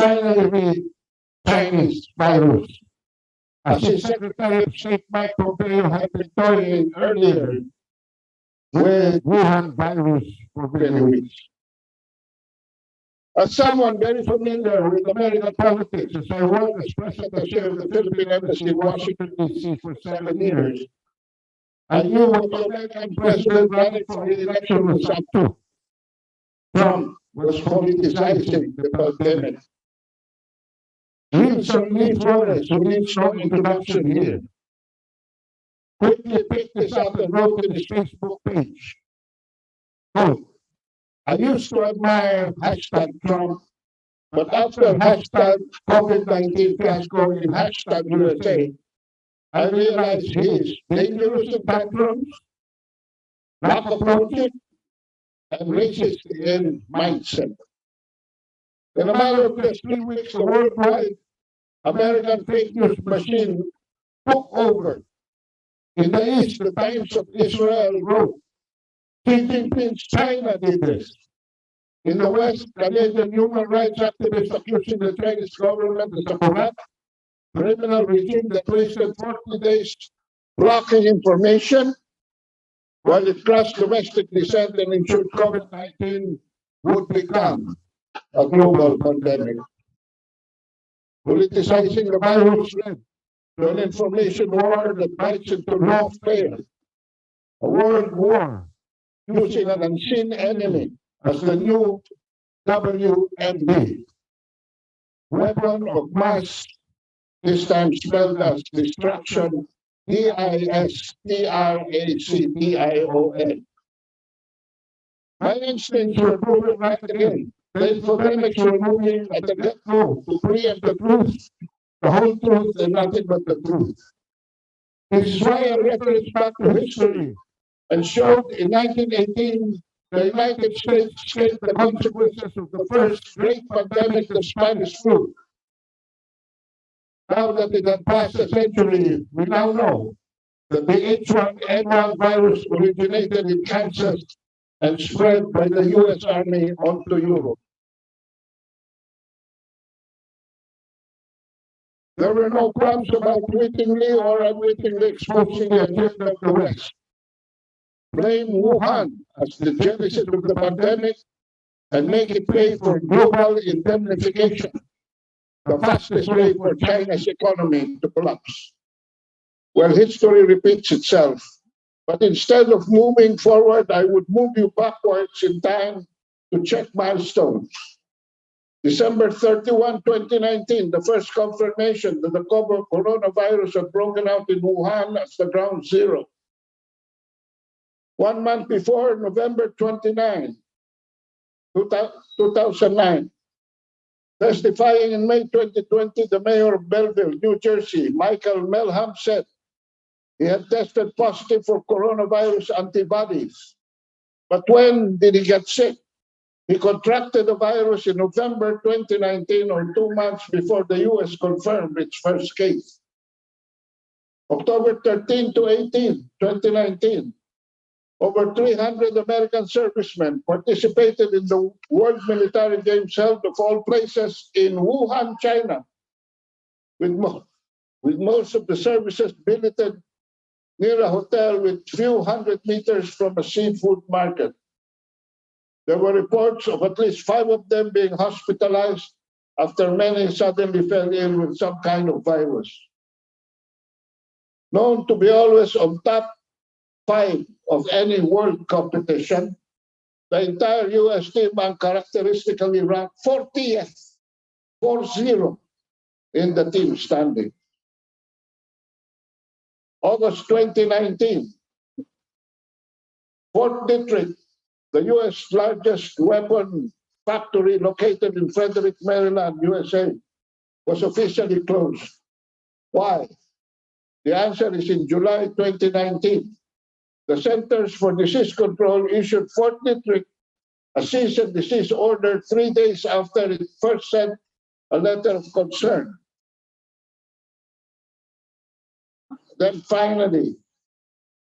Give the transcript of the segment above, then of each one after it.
finally read Chinese virus. As his Secretary of State Mike Pompeo had been toying earlier with Wuhan virus for many weeks. As someone very familiar with American politics, as I worked as press attaché of the Philippine Embassy in Washington, D.C. for 7 years, I knew what the American president running for re-election was up to. Trump was politicizing the pandemic. Wilson Lee Flores, who needs no introduction here, quickly picked this up and wrote in his Facebook page, quote, I used to admire hashtag Trump, but after hashtag COVID-19 fiasco in hashtag USA, I realized he is dangerous in tantrums, lack of logic, and racist in mindset. In a matter of just 3 weeks, the worldwide American fake news machine took over. In the East, the Times of Israel wrote, Xi Jinping's China did this. In the West, Canadian human rights activists accusing the Chinese government as a corrupt criminal regime that wasted 40 days blocking information while it crushed domestic dissent and ensured COVID-19 would become a global pandemic. Politicizing the virus led to an information war that bites into lawfare, a world war using an unseen enemy as the new WMD, weapon of mass, this time spelled as destruction, DISTRACTION. My instincts were proven right again. The infodemics were moving at the get-go to preempt the truth, the whole truth, and nothing but the truth. This is why I reference back to history and showed in 1918 the United States escaped the consequences of the first great pandemic, the Spanish flu. Now that it had passed a century, we now know that the H1N1 virus originated in Kansas and spread by the U.S. Army onto Europe. There were no qualms about wittingly or unwittingly exposing the agenda of the West. Blame Wuhan as the genesis of the pandemic and make it pay for global indemnification, the fastest way for China's economy to collapse. Well, history repeats itself. But instead of moving forward, I would move you backwards in time to check milestones. December 31, 2019, the first confirmation that the coronavirus had broken out in Wuhan as the ground zero. 1 month before, November 29, 2009, testifying in May 2020, the mayor of Belleville, New Jersey, Michael Melham, said he had tested positive for coronavirus antibodies. But when did he get sick? He contracted the virus in November 2019, or 2 months before the U.S. confirmed its first case. October 13 to 18, 2019, over 300 American servicemen participated in the World Military Games held of all places in Wuhan, China, with most of the services billeted near a hotel with few hundred meters from a seafood market. There were reports of at least 5 of them being hospitalized after many suddenly fell ill with some kind of virus. Known to be always on top 5 of any world competition, the entire U.S. team uncharacteristically ranked 40th, 40, in the team standing. August 2019, Fort Detrick, the U.S. largest weapon factory located in Frederick, Maryland, USA, was officially closed. Why? The answer is in July 2019. The Centers for Disease Control issued Fort Detrick a cease and desist order 3 days after it first sent a letter of concern. Then finally,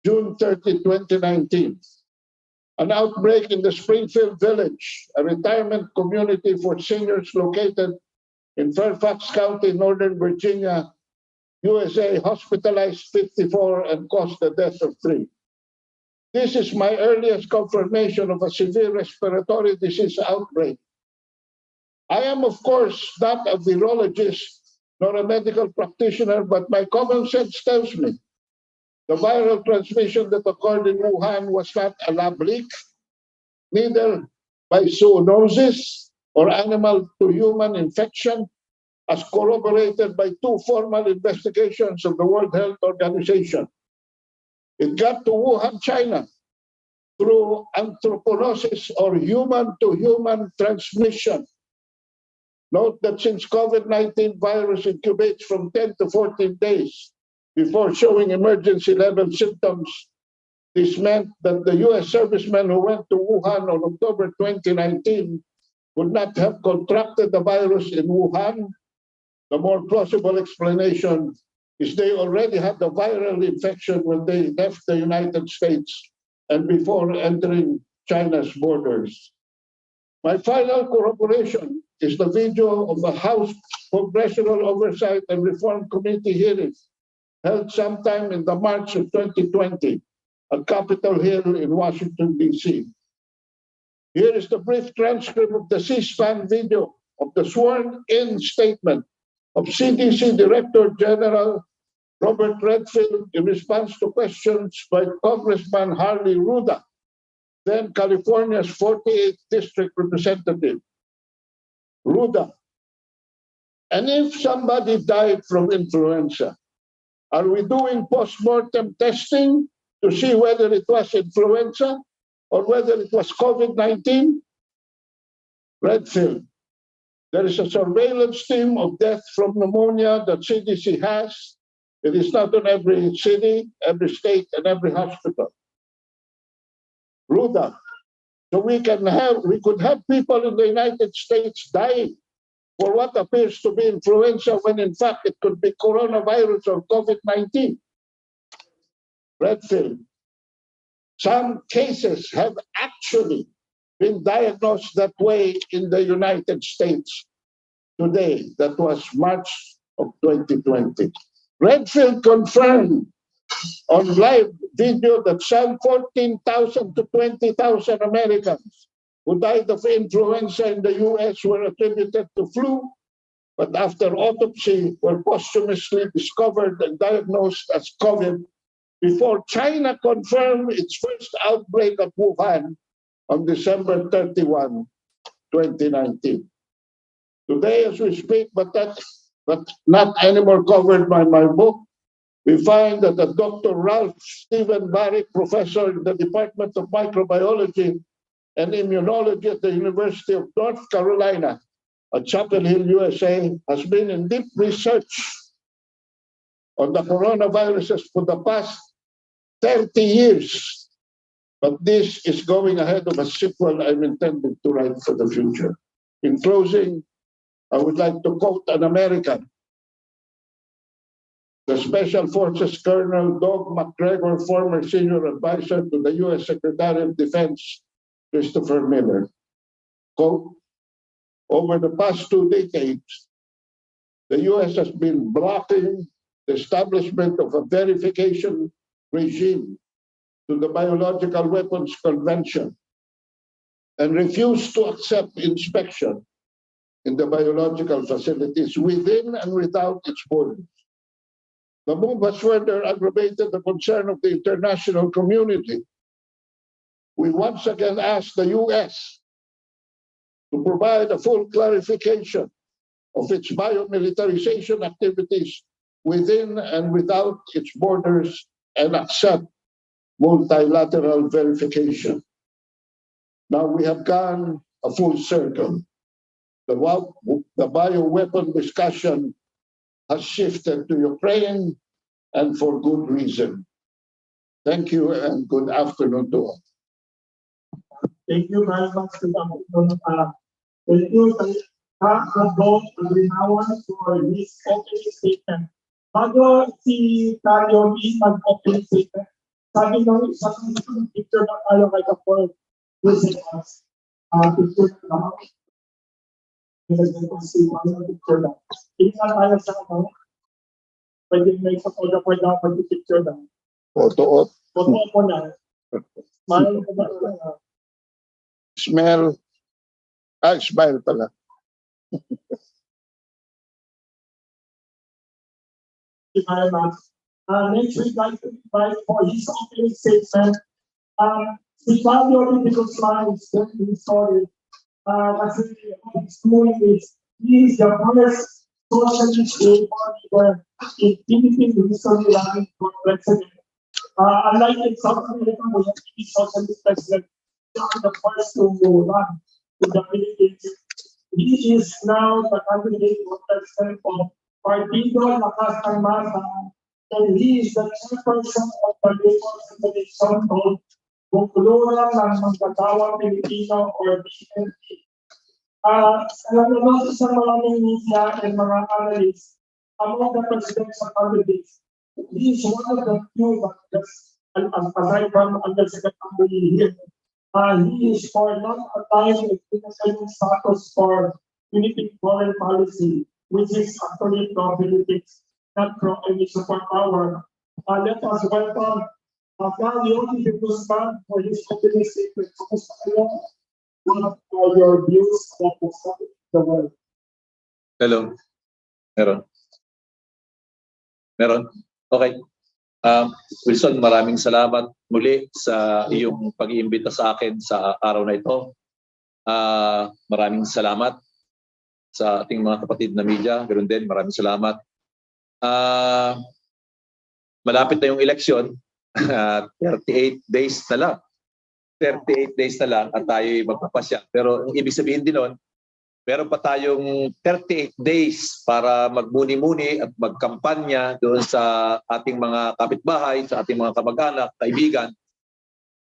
June 30, 2019, an outbreak in the Springfield Village, a retirement community for seniors located in Fairfax County, Northern Virginia, USA, hospitalized 54 and caused the death of 3. This is my earliest confirmation of a severe respiratory disease outbreak. I am, of course, not a virologist nor a medical practitioner, but my common sense tells me the viral transmission that occurred in Wuhan was not a lab leak, neither by zoonosis or animal-to-human infection, as corroborated by 2 formal investigations of the World Health Organization. It got to Wuhan, China, through anthropognosis or human-to-human transmission. Note that since COVID-19 virus incubates from 10 to 14 days before showing emergency-level symptoms, this meant that the U.S. servicemen who went to Wuhan on October 2019 would not have contracted the virus in Wuhan. The more plausible explanation is they already had the viral infection when they left the United States and before entering China's borders. My final corroboration is the video of the House Congressional Oversight and Reform Committee hearing held sometime in the March of 2020 at Capitol Hill in Washington, D.C. Here is the brief transcript of the C-SPAN video of the sworn-in statement of CDC Director General Robert Redfield in response to questions by Congressman Harley Ruda, then California's 48th District Representative. Ruda, and if somebody died from influenza, are we doing post-mortem testing to see whether it was influenza or whether it was COVID-19? Redfield, there is a surveillance team of death from pneumonia that CDC has. It is not in every city, every state, and every hospital. Ruda, so we could have people in the United States dying for what appears to be influenza when in fact it could be coronavirus or COVID-19. Redfield, some cases have actually been diagnosed that way in the United States today. That was March of 2020. Redfield confirmed on live video that some 14,000 to 20,000 Americans who died of influenza in the US were attributed to flu, but after autopsy were posthumously discovered and diagnosed as COVID before China confirmed its first outbreak at Wuhan on December 31, 2019. Today, as we speak, but not anymore covered by my book, we find that Dr. Ralph Stephen Barrick, professor in the Department of Microbiology and Immunology at the University of North Carolina at Chapel Hill, USA, has been in deep research on the coronaviruses for the past 30 years. But this is going ahead of a sequel I'm intending to write for the future. In closing, I would like to quote an American, the Special Forces Colonel Doug McGregor, former senior advisor to the U.S. Secretary of Defense, Christopher Miller. Quote, over the past 2 decades, the U.S. has been blocking the establishment of a verification regime to the Biological Weapons Convention and refused to accept inspection in the biological facilities within and without its borders. The move has further aggravated the concern of the international community. We once again ask the U.S. to provide a full clarification of its biomilitarization activities within and without its borders and accept multilateral verification. Now we have gone a full circle. The bioweapon discussion has shifted to Ukraine, and for good reason. Thank you and good afternoon to all. Thank you very much to the thank you both Rinawan for this opening statement. Bago si Tayo mag-opening statement, sabi nung isang picture na tayo kay Kapol using us. Picture na picture lang. Hindi na tayo sa ano, pwede may photo pwede picture lang. Photo Photo na. Smile ko ba? Smell. Smile pala. Next we'd like to invite for his opening statement. Si Fabio Political Science, his story. Kasi his doing is, he is the first socialist leader in Philippine history running for president. Unlike in South America, we have any socialist president, they are the first to run to the Philippines. He is now the candidate for president of Partido Lakas ng Masa, and he is the chairperson of the labor federation called Bukuluran ng Manggagawa Pilipino or BNP. Alam naman sa maraming media and mga analysts, among the presidential candidates, he is one of the few that aside from Undersecretary here, he is for non-aligned independent status for Philippine foreign policy, which is actually pro-Philippines, not pro-any superpower. Let us welcome Fabio Political Science for his opening statement. What are your views on the world? Hello. Meron? Okay. Wilson, maraming salamat muli sa iyong pag-iimbita sa akin sa araw na ito. Maraming salamat sa ating mga kapatid na media. Ganoon din, maraming salamat. Malapit na yung eleksyon. 38 days na lang. 38 days na lang at tayo magpapasya. Pero ang ibig sabihin din nun, meron pa tayong 38 days para magmuni-muni at magkampanya doon sa ating mga kapitbahay, sa ating mga kamag-anak, kaibigan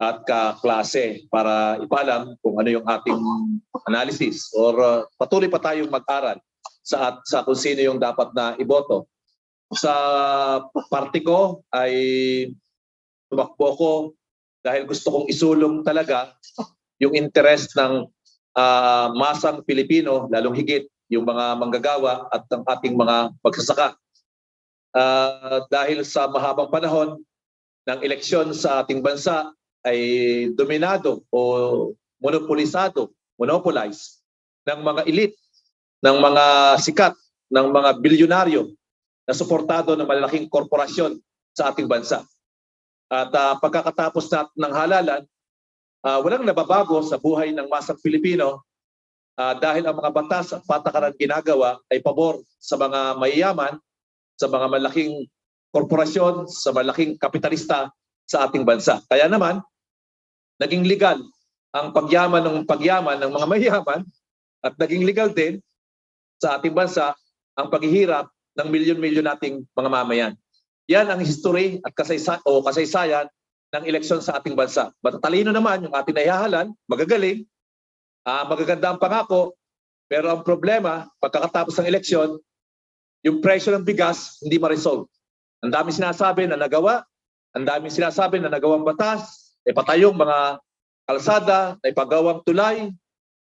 at kaklase para ipaalam kung ano yung ating analysis or patuloy pa tayong mag-aral sa kung sino yung dapat na iboto. Sa party ko ay tumakbo ko dahil gusto kong isulong talaga yung interest ng masang Pilipino, lalong higit yung mga manggagawa at ang ating mga magsasaka. Dahil sa mahabang panahon ng eleksyon sa ating bansa ay dominado o monopolized ng mga elite, ng mga sikat, ng mga bilyonaryo na suportado ng malalaking korporasyon sa ating bansa. At pagkakatapos ng halalan, walang nababago sa buhay ng masang Pilipino dahil ang mga batas at patakaran ginagawa ay pabor sa mga mayayaman, sa mga malaking korporasyon, sa malaking kapitalista sa ating bansa. Kaya naman, naging legal ang pagyaman ng mga mayayaman at naging legal din sa ating bansa ang paghihirap ng milyon-milyon nating mga mamayan. Yan ang history at kasaysayan ng eleksyon sa ating bansa. Matatalino naman yung ating nahihahalan, magagaling, magaganda ang pangako, pero ang problema, pagkakatapos ng eleksyon, yung presyo ng bigas hindi ma-resolve. Ang daming sinasabi na nagawa, ang daming sinasabi na nagawang batas, ipatayong mga kalsada, na ipagawang tulay,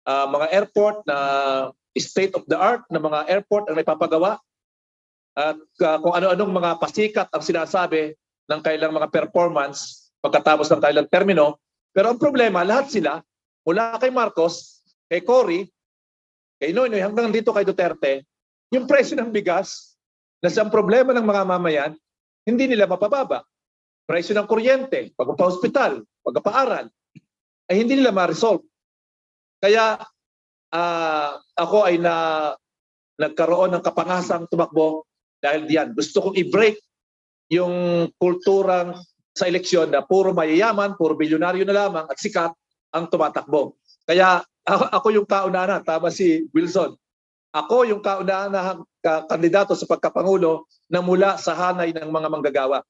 mga airport na state of the art na mga airport ang naipapagawa, at kung ano-anong mga pasikat ang sinasabi ng kailang mga performance pagkatapos ng kailang termino. Pero ang problema, lahat sila, mula kay Marcos, kay Cory, kay Noynoy, hanggang dito kay Duterte, yung presyo ng bigas na siyang problema ng mga mamayan, hindi nila mapababa. Presyo ng kuryente, pagpapa-hospital, pagpapaaral, ay hindi nila ma-resolve. Kaya ako ay nagkaroon ng kapangasang tumakbo dahil diyan. Gusto kong i-break yung kulturang sa eleksyon na puro mayayaman, puro bilyonaryo na lamang at sikat ang tumatakbo. Kaya ako yung kauna-una, tama si Wilson. Ako yung kauna-unahang kandidato sa pagkapangulo na mula sa hanay ng mga manggagawa,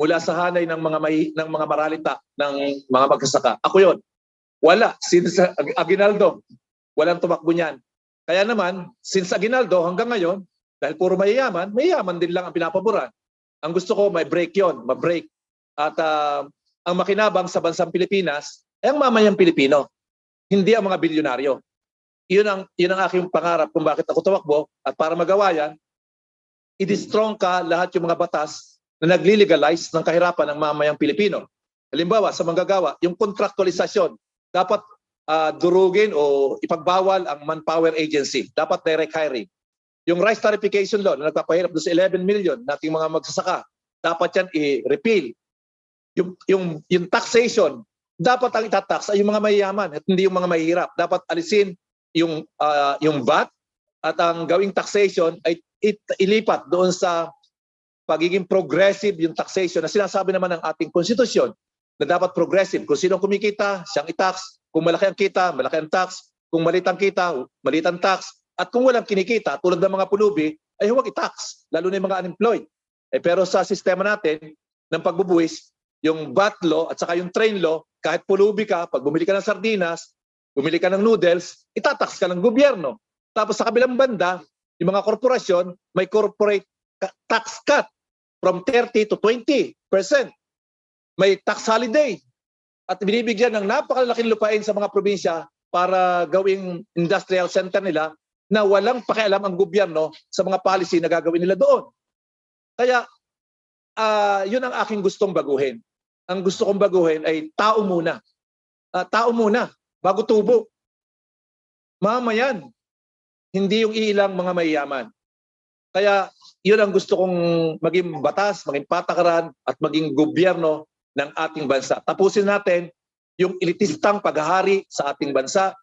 mula sa hanay ng mga maralita, ng mga magsasaka. Ako yon. Wala. Since Aguinaldo, walang tumakbo niyan. Kaya naman, since Aguinaldo hanggang ngayon, dahil puro mayayaman din lang ang pinapaboran. Ang gusto ko, may break yon, ma-break. At ang makinabang sa bansang Pilipinas ay ang mamayang Pilipino, hindi ang mga bilyonaryo. yun ang aking pangarap kung bakit ako tumakbo. At para magawa yan, i-strong ka lahat yung mga batas na nagli-legalize ng kahirapan ng mamayang Pilipino. Halimbawa, sa manggagawa, yung contractualisasyon, dapat durugin o ipagbawal ang manpower agency. Dapat direct hiring. Yung rice tarification law na nagpapahirap doon sa 11 million nating mga magsasaka, dapat yan i-repeal. Yung taxation, dapat ang itatax ay yung mga mayayaman at hindi yung mga mahihirap. Dapat alisin yung VAT at ang gawing taxation ay ilipat doon sa pagiging progressive yung taxation na sinasabi naman ng ating konstitusyon na dapat progressive. Kung sino kumikita, siyang i-tax. Kung malaki ang kita, malaki ang tax. Kung maliit ang kita, maliit ang tax. At kung walang kinikita, tulad ng mga pulubi, ay huwag i-tax, lalo na yung mga unemployed. Pero sa sistema natin ng pagbubuwis, yung VAT law at saka yung train law, kahit pulubi ka, pag bumili ka ng sardinas, bumili ka ng noodles, itatax ka ng gobyerno. Tapos sa kabilang banda, yung mga korporasyon, may corporate tax cut from 30 to 20%. May tax holiday. At binibigyan ng napakalaking lupain sa mga probinsya para gawing industrial center nila na walang pakialam ang gobyerno sa mga policy na gagawin nila doon. Kaya, yun ang aking gustong baguhin. Ang gusto kong baguhin ay tao muna. Tao muna, bago tubo. Mamayan, hindi yung ilang mga mayayaman. Kaya, yun ang gusto kong maging batas, maging patakaran, at maging gobyerno ng ating bansa. Tapusin natin yung elitistang paghahari sa ating bansa.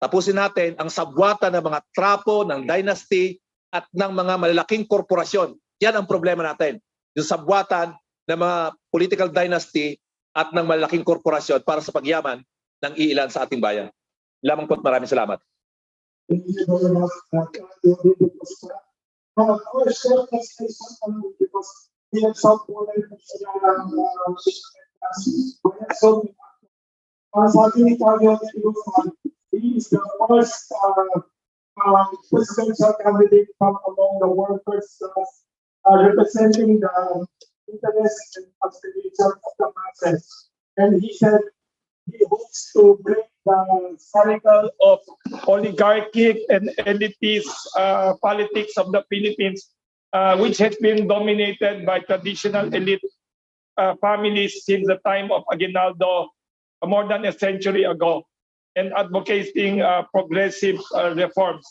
Tapusin natin ang sabwatan ng mga trapo, ng dynasty, at ng mga malalaking korporasyon. Yan ang problema natin. Yung sabwatan ng mga political dynasty at ng malalaking korporasyon para sa pagyaman ng iilan sa ating bayan. Lamang po at maraming salamat. Thank you very much. Because we have supported he is the first presidential candidate from among the workers representing the interests and aspirations of the masses. And he said he hopes to break the cycle of oligarchic and elitist politics of the Philippines, which has been dominated by traditional elite families since the time of Aguinaldo more than a century ago, and advocating progressive reforms.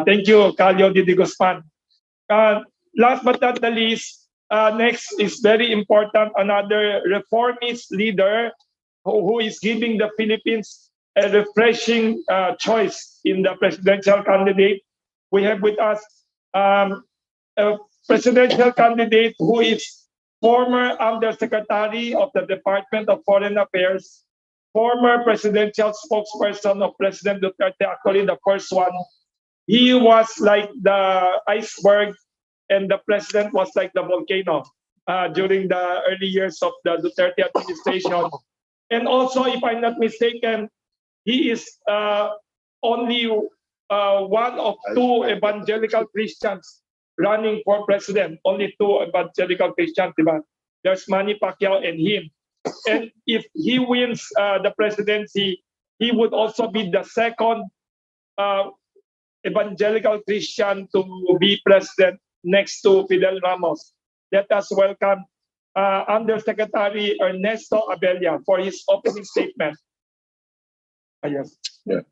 Thank you, Calio Didi Guzman. Last but not the least, next is very important, another reformist leader who is giving the Philippines a refreshing choice in the presidential candidate. We have with us a presidential candidate who is former Undersecretary of the Department of Foreign Affairs, former presidential spokesperson of President Duterte, actually the first one. He was like the iceberg and the president was like the volcano during the early years of the Duterte administration. And also, if I'm not mistaken, he is only one of two evangelical Christians running for president. Only two evangelical Christians, diba? There's Manny Pacquiao and him. And if he wins the presidency, he would also be the second evangelical Christian to be president next to Fidel Ramos. Let us welcome Undersecretary Ernesto Abella for his opening statement. Yes. Yeah.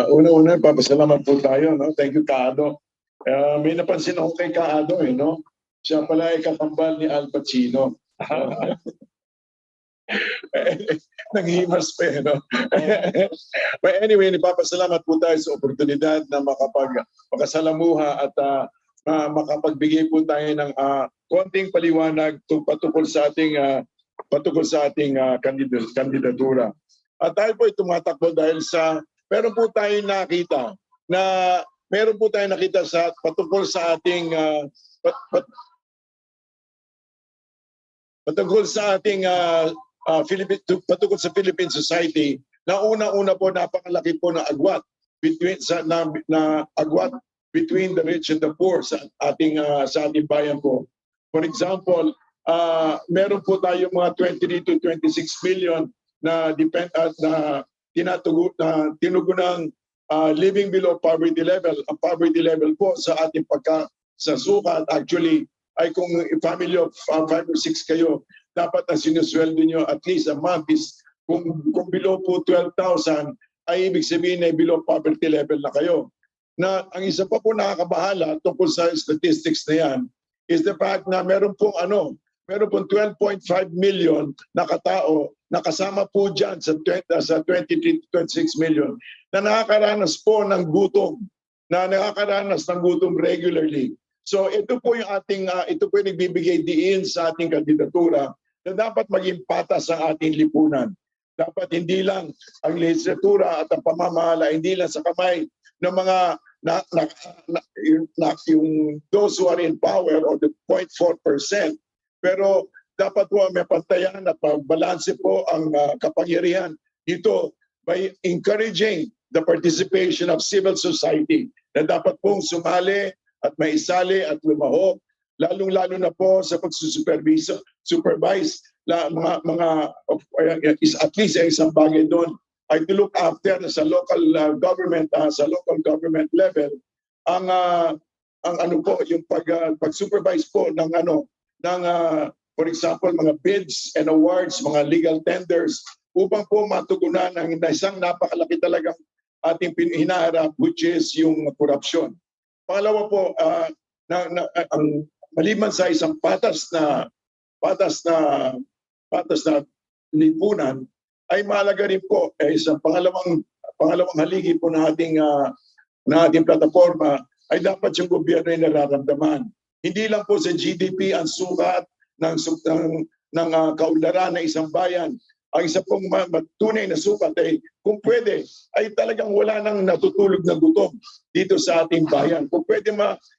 Una-una, papasalamat po tayo. No? Thank you, Kaado. May napansin ako kay Kaado. No? Siya pala ay kakambal ni Al Pacino. Nanghimas pa no? But anyway, ipapasalamat po tayo sa oportunidad na makasalamuha at makapagbigay po tayo ng konting paliwanag patungkol sa ating kandidatura. At tayo po ay tumatakbo dahil sa meron po tayong nakita sa patungkol sa ating patungkol sa Philippine society na una-una po napakalaki po na agwat between the rich and the poor sa ating bayan po. For example, meron po tayo mga 23 to 26 million na tinugunang living below poverty level. Ang poverty level po sa ating sa sukat actually ay kung family of 5 or 6 kayo, dapat ang sinusweldo nyo at least a month is kung below po 12,000 ay ibig sabihin na below poverty level na kayo. Na ang isa pa po nakakabahala tungkol sa statistics na yan is the fact na meron pong 12.5 million na katao na kasama po dyan sa 23 to 26 million na nakakaranas po ng gutom, regularly. So ito po yung ito po yung nagbibigay diin sa ating kandidatura na dapat maging patas ang ating lipunan. Dapat hindi lang ang legislatura at ang pamamahala, hindi lang sa kamay ng mga yung those who are in power or the 0.4%, pero dapat po may pantayan at pagbalanse po ang kapangyarihan dito by encouraging the participation of civil society na dapat pong sumali at maisali at lumahok, lalong-lalo na po sa pagsusupervise at least isang bagay doon ay to look after sa local government level ang yung pag-supervise po ng for example mga bids and awards, mga legal tenders upang po matugunan ang isang napakalaki talagang ating hinaharap, which is yung korupsyon. Pangalawa po, ang maliban sa isang patas na lipunan, ay mahalaga rin po isang pangalawang haligi po na ating plataforma ay dapat yung gobyerno ay nararamdaman. Hindi lang po sa GDP ang sukat ng kaunlaran ng isang bayan. Ang isa pong tunay na sukat ay kung pwede ay talagang wala nang natutulog na gutom dito sa ating bayan. Kung pwede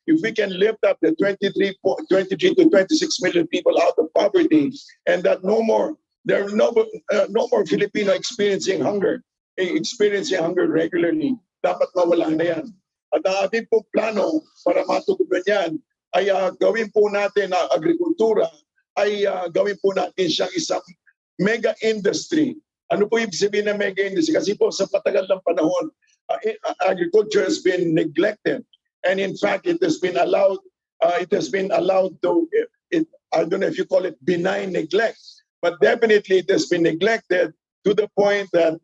if we can lift up the 23 to 26 million people out of poverty and that there are no more Filipino experiencing hunger regularly, dapat mawala na yan. At ang ating pong plano para matugunan yan ay gawin po natin na agrikultura ay gawin po natin siyang isang mega industry. Ano po ibig sabihin ng mega industry? Kasi po sa patagal ng panahon, agriculture has been neglected, and in fact it has been allowed to I don't know if you call it benign neglect, but definitely it has been neglected to the point that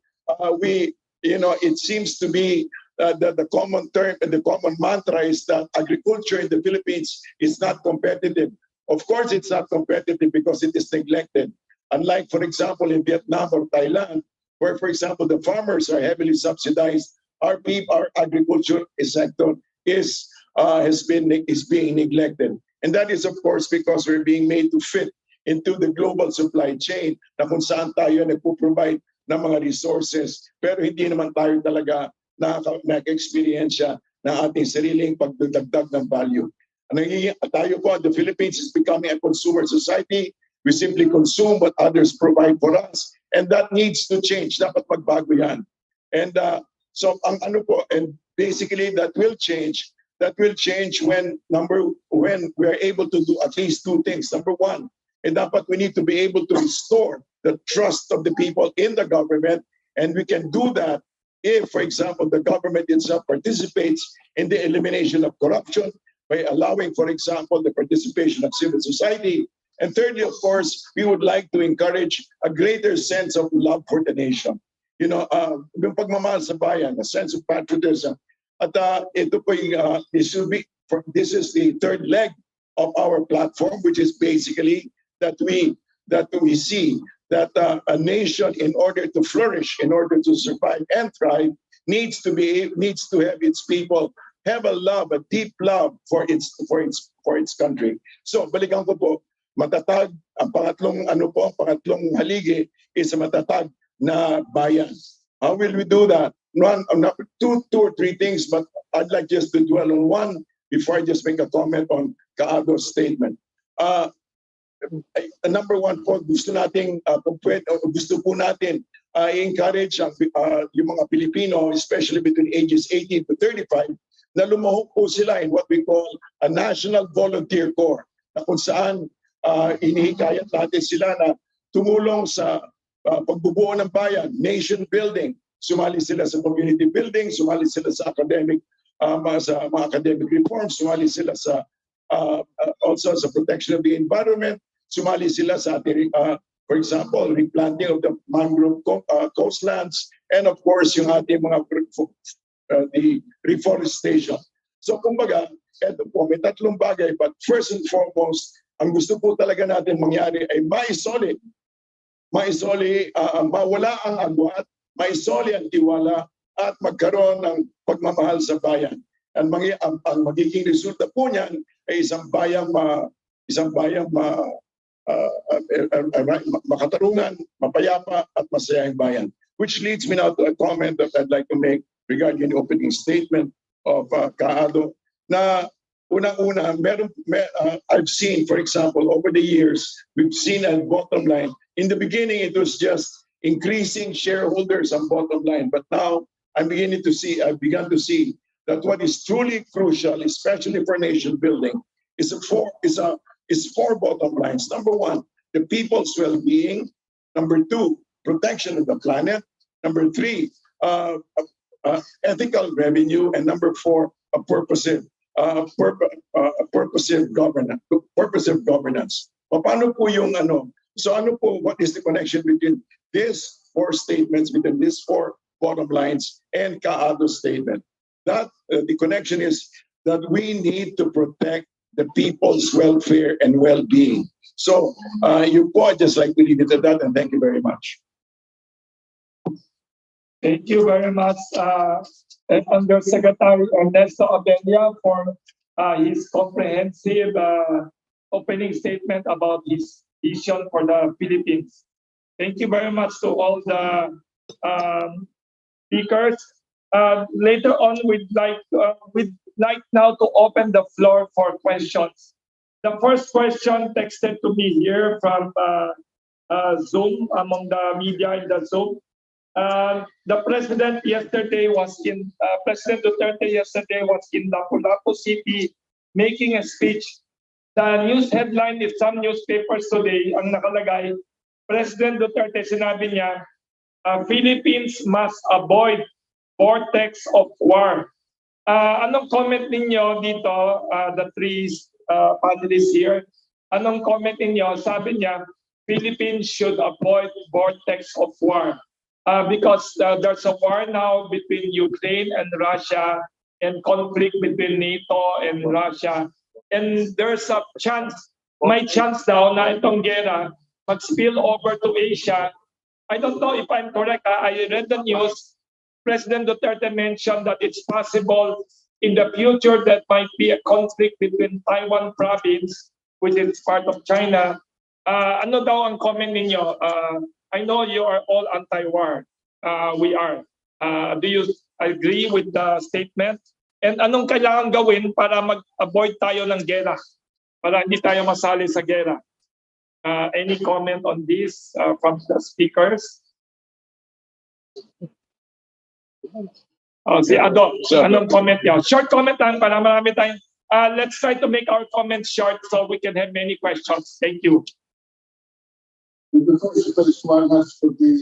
it seems to be the common term and the common mantra is that agriculture in the Philippines is not competitive. Of course it's not competitive because it is neglected. Unlike, for example, in Vietnam or Thailand, where, for example, the farmers are heavily subsidized, our agriculture sector is being neglected. And that is, of course, because we're being made to fit into the global supply chain na kung saan tayo nagpo-provide ng mga resources, pero hindi naman tayo talaga naka-experiensya ng ating sariling pagdadagdag ng value. Tayo po, the Philippines is becoming a consumer society. We simply consume what others provide for us, and that needs to change. Dapat magbago yan. And so and basically that will change. That will change when we are able to do at least two things. Number one, and dapat we need to be able to restore the trust of the people in the government, and we can do that if, for example, the government itself participates in the elimination of corruption by allowing, for example, the participation of civil society. And thirdly, of course, we would like to encourage a greater sense of love for the nation. Yung pagmamahal sa bayan, a sense of patriotism. At ito po this is the third leg of our platform, which is basically that we see that a nation, in order to flourish, in order to survive and thrive, needs to have its people have a deep love for its country. So balikan ko po. Matatag, ang pangatlong haligi is a matatag na bayan. How will we do that? Two or three things, but I'd like just to dwell on one before I just make a comment on Kaago's statement. Number one po, gusto po natin i-encourage yung mga Pilipino, especially between ages 18 to 35, na lumahok po sila in what we call a national volunteer corps, na kung saan inihikayat natin sila na tumulong sa pagbubuo ng bayan, nation building, sumali sila sa community building, sumali sila sa academic, mga academic reforms, sumali sila sa also sa protection of the environment, sumali sila sa ating, for example, replanting of the mangrove coastlands, and of course, yung ating mga the reforestation. So kumbaga, eto po, may tatlong bagay, but first and foremost, ang gusto po talaga natin mangyari ay maisoli, mawala ang agwat, maisoli ang tiwala, at magkaroon ng pagmamahal sa bayan. Ang magiging resulta po niyan ay isang bayang makatarungan, mapayapa at masayang bayan. Which leads me now to a comment that I'd like to make regarding the opening statement of Kaado, na unang-una, I've seen, for example, over the years, we've seen a bottom line. In the beginning, it was just increasing shareholders on bottom line, but now I've begun to see that what is truly crucial, especially for nation building, is four bottom lines. Number one, the people's well-being. Number two, protection of the planet. Number three, ethical revenue. And number four, a purposive governance. Paano po yung ano? So ano po, what is the connection between these four statements, between these four bottom lines and Kaado's statement? That the connection is that we need to protect the people's welfare and well-being. So you po, I'd just like to leave it at that, and thank you very much. Thank you very much, Undersecretary Ernesto Abella, for his comprehensive opening statement about his vision for the Philippines. Thank you very much to all the speakers. Later on, we'd like now to open the floor for questions. The first question texted to me here from Zoom, among the media in the Zoom. The President Duterte yesterday was in Lapu-Lapu City making a speech. The news headline is some newspapers today, ang nakalagay, President Duterte, sinabi niya, Philippines must avoid vortex of war. Anong comment ninyo dito, the three panelists here? Anong comment ninyo? Sabi niya, Philippines should avoid vortex of war. Because there's a war now between Ukraine and Russia, and conflict between NATO and Russia. And there's a chance, may chance daw na itong gera mag-spill over to Asia. I don't know if I'm correct. I read the news. President Duterte mentioned that it's possible in the future that might be a conflict between Taiwan province, which is part of China. Ano daw ang comment ninyo? I know you are all anti-war. We are. Do you agree with the statement? And anong kailangan gawin para mag-avoid tayo ng gera? Para hindi tayo masali sa gera? Any comment on this from the speakers? Si Ado, anong comment niyo? Short comment lang para marami tayong... let's try to make our comments short so we can have many questions. Thank you. The first one has to be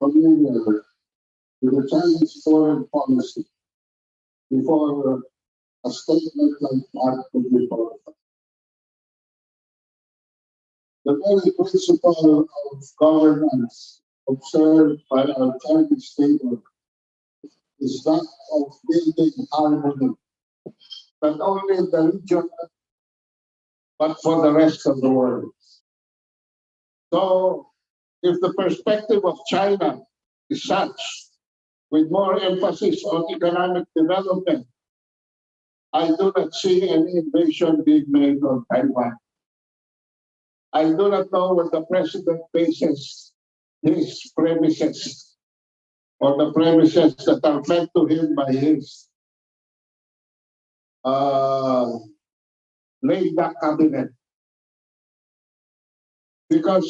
familiar with the Chinese foreign policy before a statement like that could be qualified. The very principle of governance observed by our Chinese neighbor is that of building harmony, not only in the region, but for the rest of the world. So, if the perspective of China is such, with more emphasis on economic development, I do not see any invasion being made on Taiwan. I do not know where the president bases his premises, or the premises that are fed to him by his laid-back cabinet. Because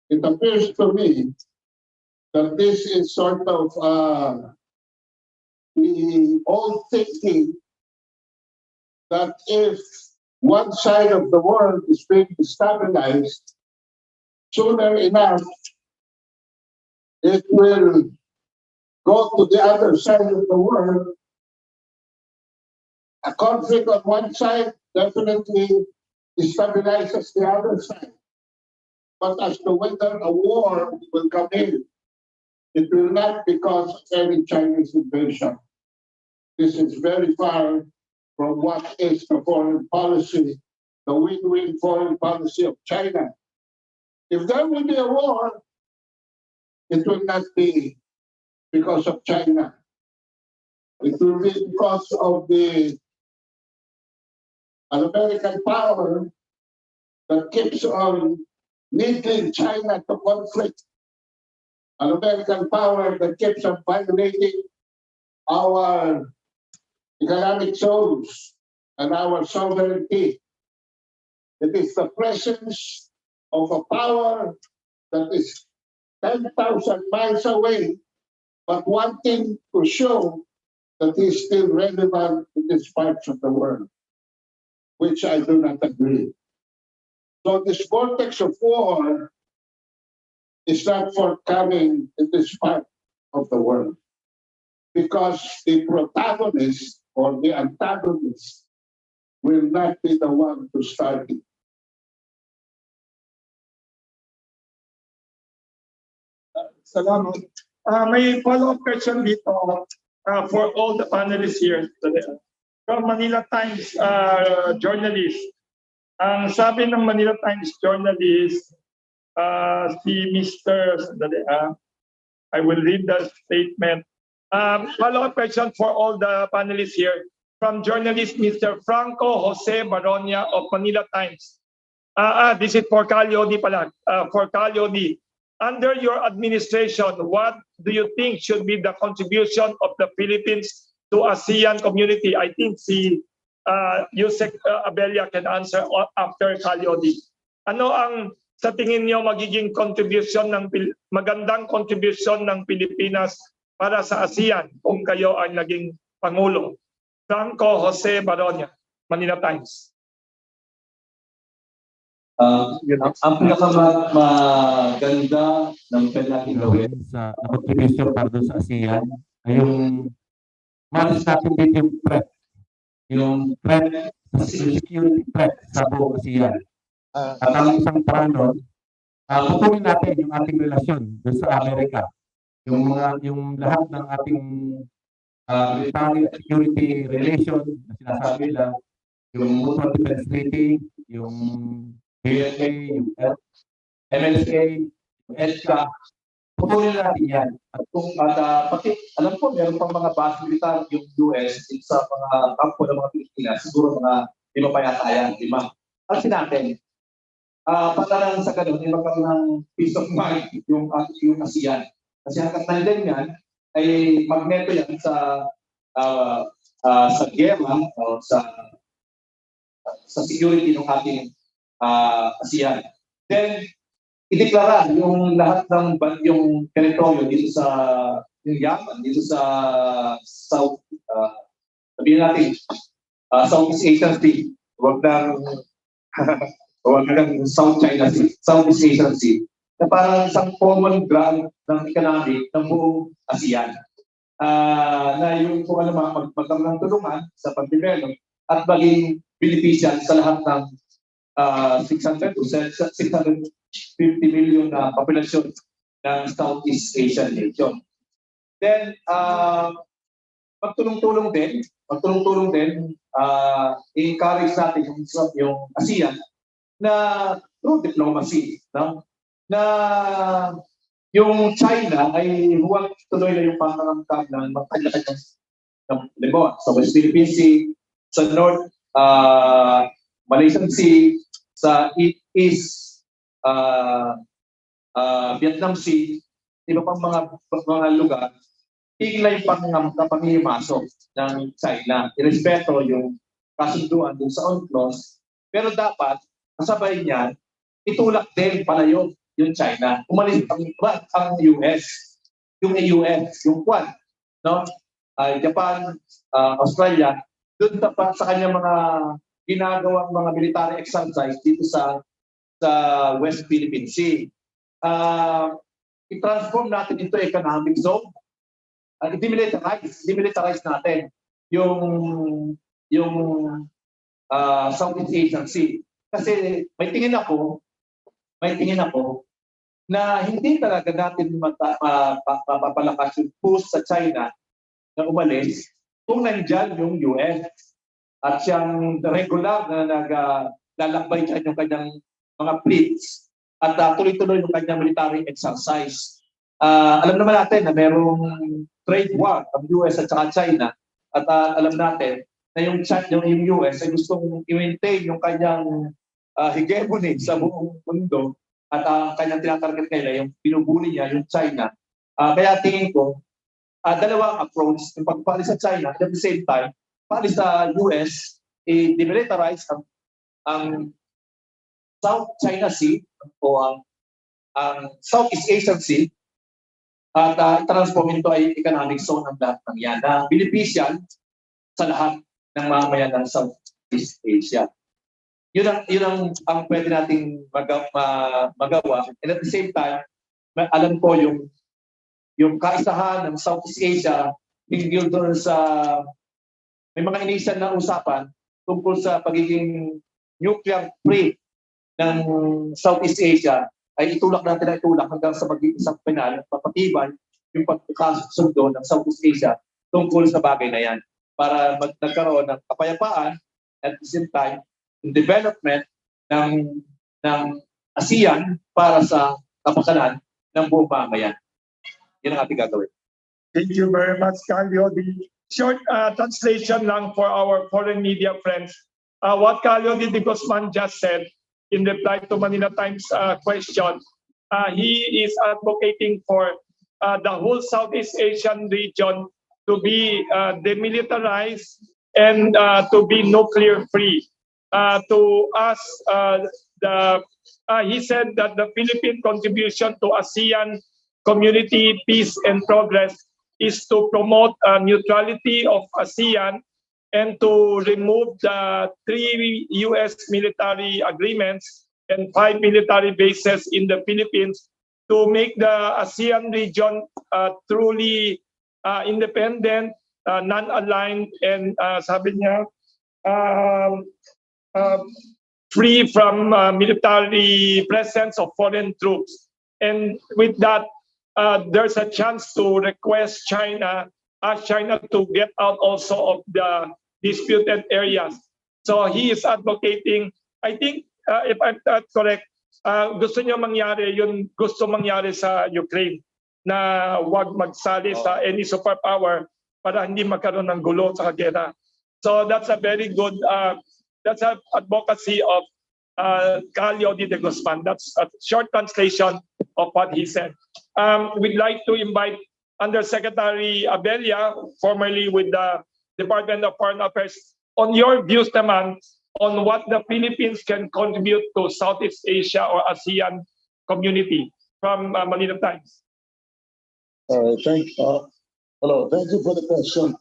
it appears to me that this is sort of the old thinking that if one side of the world is being stabilized, sooner enough it will go to the other side of the world, a conflict on one side definitely destabilizes the other side. But as to whether a war will come in, it will not because of any Chinese invasion. This is very far from what is the foreign policy, the win-win foreign policy of China. If there will be a war, it will not be because of China. It will be because of an American power that keeps on leading China to conflict. An American power that keeps on violating our economic zones and our sovereignty. It is the presence of a power that is 10,000 miles away, but wanting to show that he is still relevant in these parts of the world, which I do not agree. So this vortex of war is not forthcoming in this part of the world because the protagonist or the antagonist will not be the one to start it. Salamat. May follow-up question dito for all the panelists here today. From Manila Times journalist. Ang sabi ng Manila Times journalist, si Mr. I will read the statement. Follow-up question for all the panelists here. From journalist Mr. Franco Jose Baronia of Manila Times. This is for Calyodi pala. For Calyodi. Under your administration, what do you think should be the contribution of the Philippines to ASEAN community? I think si Yusek Abella can answer after Calyodi. Ano ang sa tingin niyo magiging contribution magandang contribution ng Pilipinas para sa ASEAN kung kayo ay naging Pangulo? Franco Jose Baronia, Manila Times. Ang pinakamaganda ng pwede natin gawin sa contribution para doon sa ASEAN ay yung malis natin dito yung threat, security threat sa buong ASEAN. At ang isang paraan pupulin natin yung ating relasyon doon sa Amerika. Yung lahat ng ating military security relation na sinasabi nila, yung Mutual Defense Treaty, yung PLA, yung MLA, yung EDCA, pupulin natin yan. at kung pati alam ko meron pang mga base militar yung US sa mga kampo ng mga Pilipinas, siguro mga 5 pa yata yan, 5. Kasi natin, para lang sa ganun, ay magkaroon ng peace of mind yung ASEAN. Kasi hanggang nandun yan, ay magneto yan sa gera o sa security ng ating ASEAN. Then, ideklara yung lahat ng yung teritoryo dito sa yung Yaman, dito sa South, sabihin natin, Southeast Asian Sea, huwag ng South China Sea, Southeast Asian Sea, na parang isang common ground ng economic ng buong ASEAN. Na yung kung ano magkaroon ng tulungan sa pag-develop at maging beneficial sa lahat ng 600 to 650 million na populasyon ng Southeast Asian region. Then, magtulong-tulong din, encourage natin yung ASEAN na through diplomacy, no? Na yung China ay huwag tuloy na yung pangangkab ng magkanya-kanya sa West Philippine Sea, sa North Malaysian Sea, sa East Vietnam Sea, iba pang mga lugar, tigil yung pangimasok ng China. Irespeto yung kasunduan dun sa UNCLOS, pero dapat kasabay niyan, itulak din palayo yung China. Umalis ang US, yung Quad, no? Japan, Australia, doon pa sa kanya mga ginagawang mga military exercise dito sa West Philippine Sea. I-transform natin ito economic zone. demilitarize natin yung Southeast Asian Sea. Kasi may tingin ako na hindi talaga natin mapapalakas yung push sa China na umalis kung nandyan yung US at siyang regular na naglalakbay dyan yung kanyang mga fleets at tuloy-tuloy yung kanyang military exercise. Alam naman natin na merong trade war ang US at saka China at alam natin na yung US ay gustong i-maintain yung kanyang hegemony sa buong mundo at kanyang tinatarget nila, yung pinubuli niya, yung China. Kaya tingin ko, dalawang approach, yung pagpalis sa China at at the same time, palis sa US, i-demilitarize ang South China Sea o ang Southeast Asian Sea at transform ito ay economic zone ng lahat ng yan na beneficial sa lahat ng mamamayan ng Southeast Asia. Yun ang pwede nating magawa. And at the same time, alam ko yung kaisahan ng Southeast Asia hinggil doon sa may mga initial na usapan tungkol sa pagiging nuclear free ng Southeast Asia ay itulak natin hanggang sa magiging isang penal at papatibay yung pagkakasundo ng Southeast Asia tungkol sa bagay na yan para nagkaroon ng kapayapaan at the same time yung development ng ASEAN para sa kapakanan ng buong pamayan. Yun ang ating gagawin. Thank you very much, Calio. The short translation lang for our foreign media friends. What Calio de Guzman just said in reply to Manila Times question, he is advocating for the whole Southeast Asian region to be demilitarized and to be nuclear free. To us, he said that the Philippine contribution to ASEAN community peace and progress is to promote neutrality of ASEAN and to remove the 3 U.S. military agreements and 5 military bases in the Philippines to make the ASEAN region truly independent, non-aligned, and sabi niya, free from military presence of foreign troops. And with that, there's a chance to request China, ask China to get out also of the disputed areas. So he is advocating, I think, if I'm correct, gusto niya mangyari yung gusto mangyari sa Ukraine na wag magsali sa any superpower para hindi magkaroon ng gulo sa gera. So that's a very good, that's an advocacy of Calio de Guzman. That's a short translation of what he said. We'd like to invite Undersecretary Abella, formerly with the Department of Foreign Affairs, on your views naman on what the Philippines can contribute to Southeast Asia or ASEAN community from Manila Times. Hello, thank you for the question.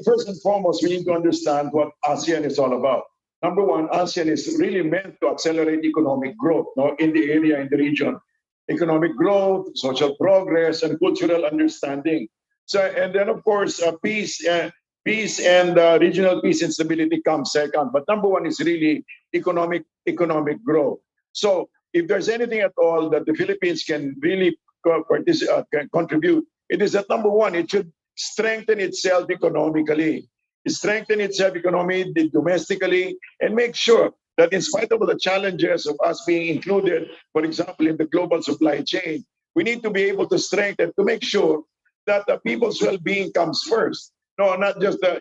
First and foremost, we need to understand what ASEAN is all about. Number one, ASEAN is really meant to accelerate economic growth in the area, in the region. Economic growth, social progress, and cultural understanding. So, and then of course, peace and regional peace and stability comes second. But number one is really economic growth. So, if there's anything at all that the Philippines can really contribute, it is that number one, it should strengthen itself economically, domestically, and make sure that in spite of the challenges of us being included, for example, in the global supply chain, we need to be able to strengthen to make sure that the people's well-being comes first. No, not just a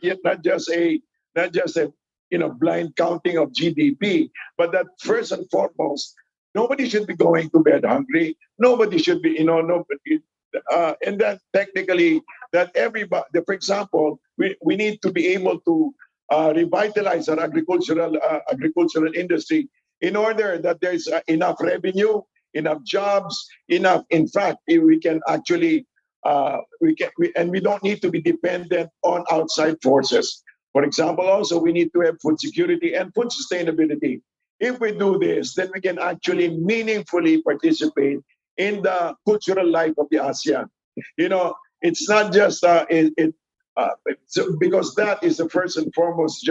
blind counting of GDP, but that first and foremost, nobody should be going to bed hungry. Nobody should be, and then technically that everybody, for example, we need to be able to revitalize our agricultural industry in order that there's enough revenue, enough jobs, enough. In fact, we can actually we don't need to be dependent on outside forces. For example, also we need to have food security and food sustainability. If we do this, then we can actually meaningfully participate in the cultural life of the ASEAN. It's not just because that is the first and foremost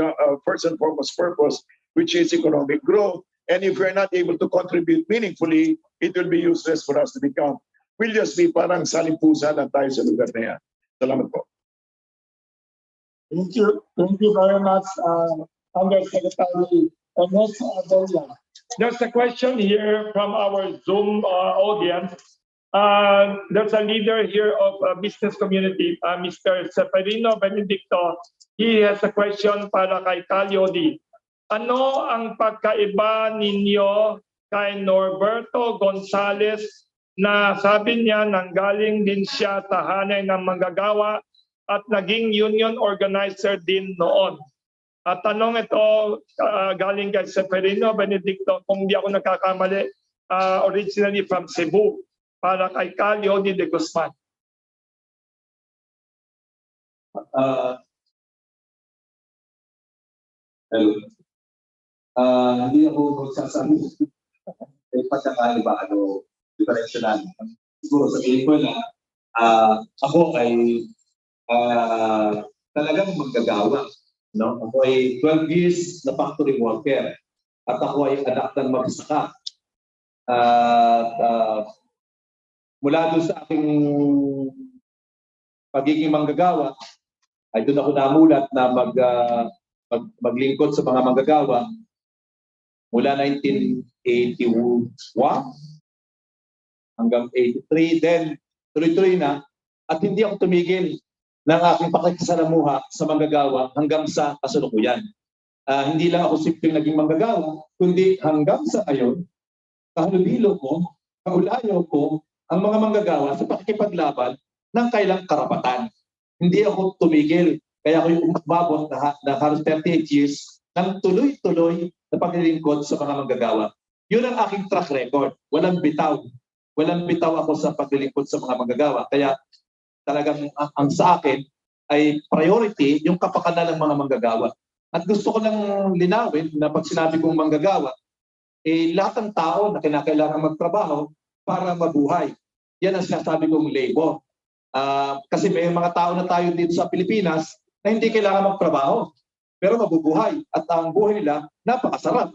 purpose, which is economic growth. And if we're not able to contribute meaningfully, it will be useless for us to become. We'll just be parang salimpusa na tayo sa lugar na yan. Salamat po. Thank you. Thank you very much, Undersecretary. And next, Adelia. There's a question here from our Zoom audience. There's a leader here of business community, Mr. Seferino Benedicto. He has a question para kay Calyodi. Ano ang pagkaiba ninyo kay Norberto Gonzales na sabi niya nanggaling din siya sa hanay ng manggagawa at naging union organizer din noon? At tanong ito galing kay Seferino Benedicto, kung di ako nagkakamali, originally from Cebu, para kay Calyodi de Guzman. Hello. Hindi ako magsasabi pagkakaiba, diferensya lang. Siguro sabihin ko na ako ay talagang manggagawa. No? Ako ay 12 years na factory worker at ako ay anak ng magsasaka. Mula doon sa aking pagiging manggagawa, ay doon ako namulat na maglingkod sa mga manggagawa mula 1981 hanggang 83, then tuloy-tuloy na at hindi ako tumigil ng aking pakikisalamuha sa manggagawa hanggang sa kasalukuyan. Hindi lang ako simpleng naging manggagawa, kundi hanggang sa ngayon, kahalubilo ko, kaulayo ko ang mga manggagawa sa pakikipaglaban ng kailang karapatan. Hindi ako tumigil, kaya ako yung umabot na halos 38 years ng tuloy-tuloy na paglilingkod sa mga manggagawa. Yun ang aking track record. Walang bitaw. Walang bitaw ako sa paglilingkod sa mga manggagawa. Kaya talagang ang sa akin ay priority yung kapakanan ng mga manggagawa. At gusto ko lang linawin na pag sinabi kong manggagawa, lahat ng tao na kinakailangan magtrabaho para mabuhay. Yan ang sinasabi kong labor. Kasi may mga tao na tayo dito sa Pilipinas na hindi kailangan magtrabaho, pero mabubuhay. At ang buhay nila, napakasarap.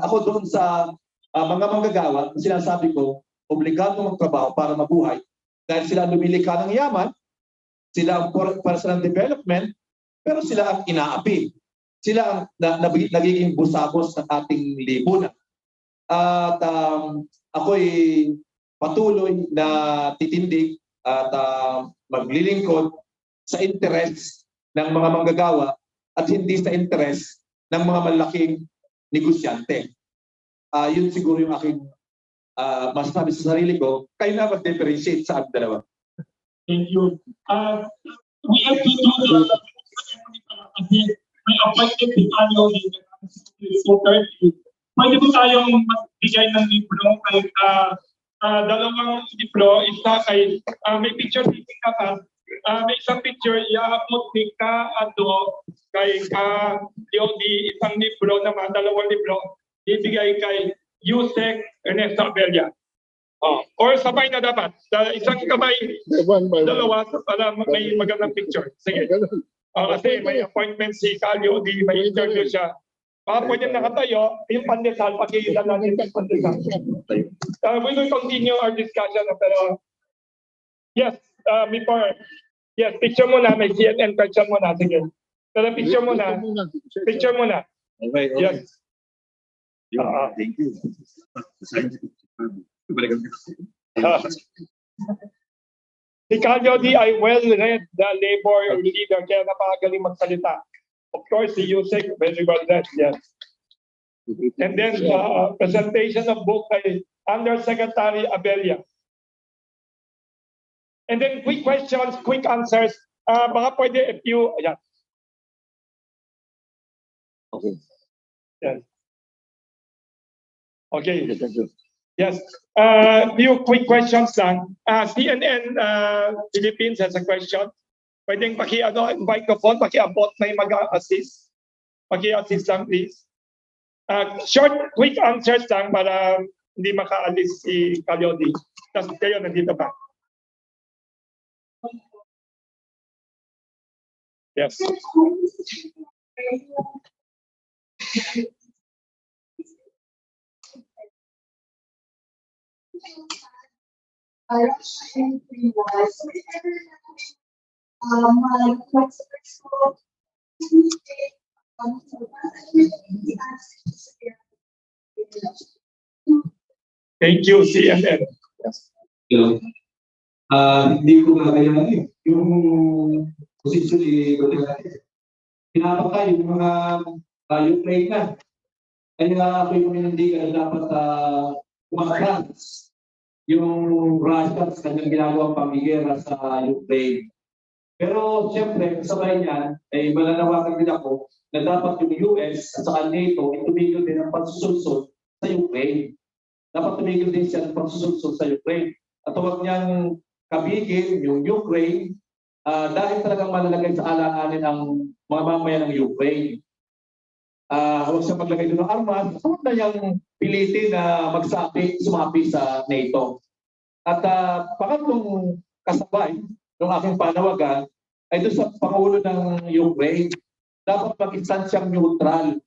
Ako doon sa mga manggagawa, sinasabi ko, obligado magtrabaho para mabuhay. Dahil sila lumilikha ng yaman, sila ang personal development, pero sila ang inaapi. Sila ang nagiging busabos ng ating lipunan. At ako'y patuloy na titindig at maglilingkod sa interes ng mga manggagawa at hindi sa interes ng mga malaking negosyante. Yun siguro yung aking masasabi sa sarili ko, kayo na mag-differentiate sa ating dalawa. Thank you. We have to do the may appointed si Calyodi so 30. Pwede po tayong magbigay ng libro kay dalawang libro, isa kay may picture dito ka may isang picture i-upload ni kay Calyodi, isang libro naman, dalawang libro ibigay kay Yusek Ernesto Abella. Or sabay na dapat. Isang kamay, dalawa para may magandang picture. Sige. Kasi may appointment si Calyodi, may interview siya. Baka pwede nakatayo, yung pandesal, pag-iilan natin yung pandesal. We will continue our discussion. Pero, yes, before, yes, picture muna, may GTNR question muna. Sige. Pero picture muna. Picture muna. Okay. Yes. Thank you. Si Calyodi ay well-read the labor leader, kaya napakagaling magsalita. Of course, si Yusek, very well read, yes. And then, presentation of book by Undersecretary Abella. And then, quick questions, quick answers. Baka pwede if you, ayan. Okay. Yes. Okay. Yes. Few quick questions lang. CNN Philippines has a question. Pwedeng microphone, paki-abot na yung mag-assist. Paki-assist lang, please. Short, quick answers lang para hindi makaalis si Calyodi. Tapos kayo, nandito pa. Yes. Thank you, CNN. Hello. Hindi ko kakayanin yung posisyon ni Duterte. Pinapatay yung mga Ukraine na. Kaya ako yung hindi dapat umatras yung Russia sa kanyang ginagawang pamigera sa Ukraine. Pero siyempre, kasabay niyan, ay mananawagan din ako na dapat yung US at saka NATO ay tumigil din ang pagsusulsol sa Ukraine. Dapat tumigil din siya ng pagsusulsol sa Ukraine. At huwag niyang kabigin yung Ukraine dahil talagang malalagay sa alanganin ang mga mamayan ng Ukraine. Huwag siya maglagay doon ng armas, huwag na niyang pilitin na sumapi sa NATO. At pangatlong kasabay ng aking panawagan ay doon sa Pangulo ng Ukraine, dapat mag-instansyang neutral.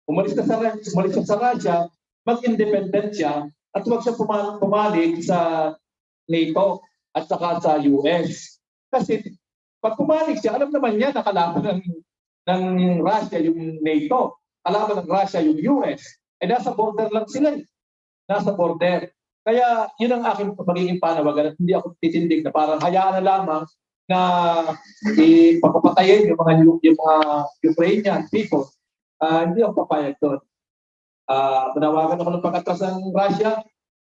Umalis siya sa Russia, mag-independent siya, at huwag siya pumalig sa NATO at saka sa US. Kasi pag pumalig siya, alam naman niya na kalaban ng Russia yung NATO. Kalaban ng Russia yung US. Eh nasa border lang sila. Nasa border. Kaya yun ang aking magiging panawagan at hindi ako titindig na parang hayaan na lamang na ipapatayin yung mga Ukrainian people. Hindi ako papayag doon. Manawagan ako ng pag-atras ng Russia.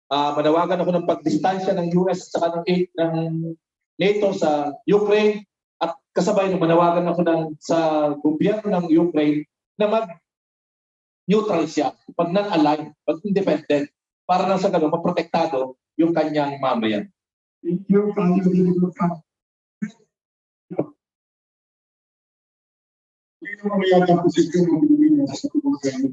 Manawagan ako ng pagdistansya ng US at saka ng NATO sa Ukraine. At kasabay ng manawagan ako sa gobyerno ng Ukraine na mag-neutral siya, mag-non-aligned, mag-independent, para na sa gano'n, maprotektado yung kanyang mamayan. Thank you. Hindi naman yata ang posisyon ng Pilipinas sa gobyerno.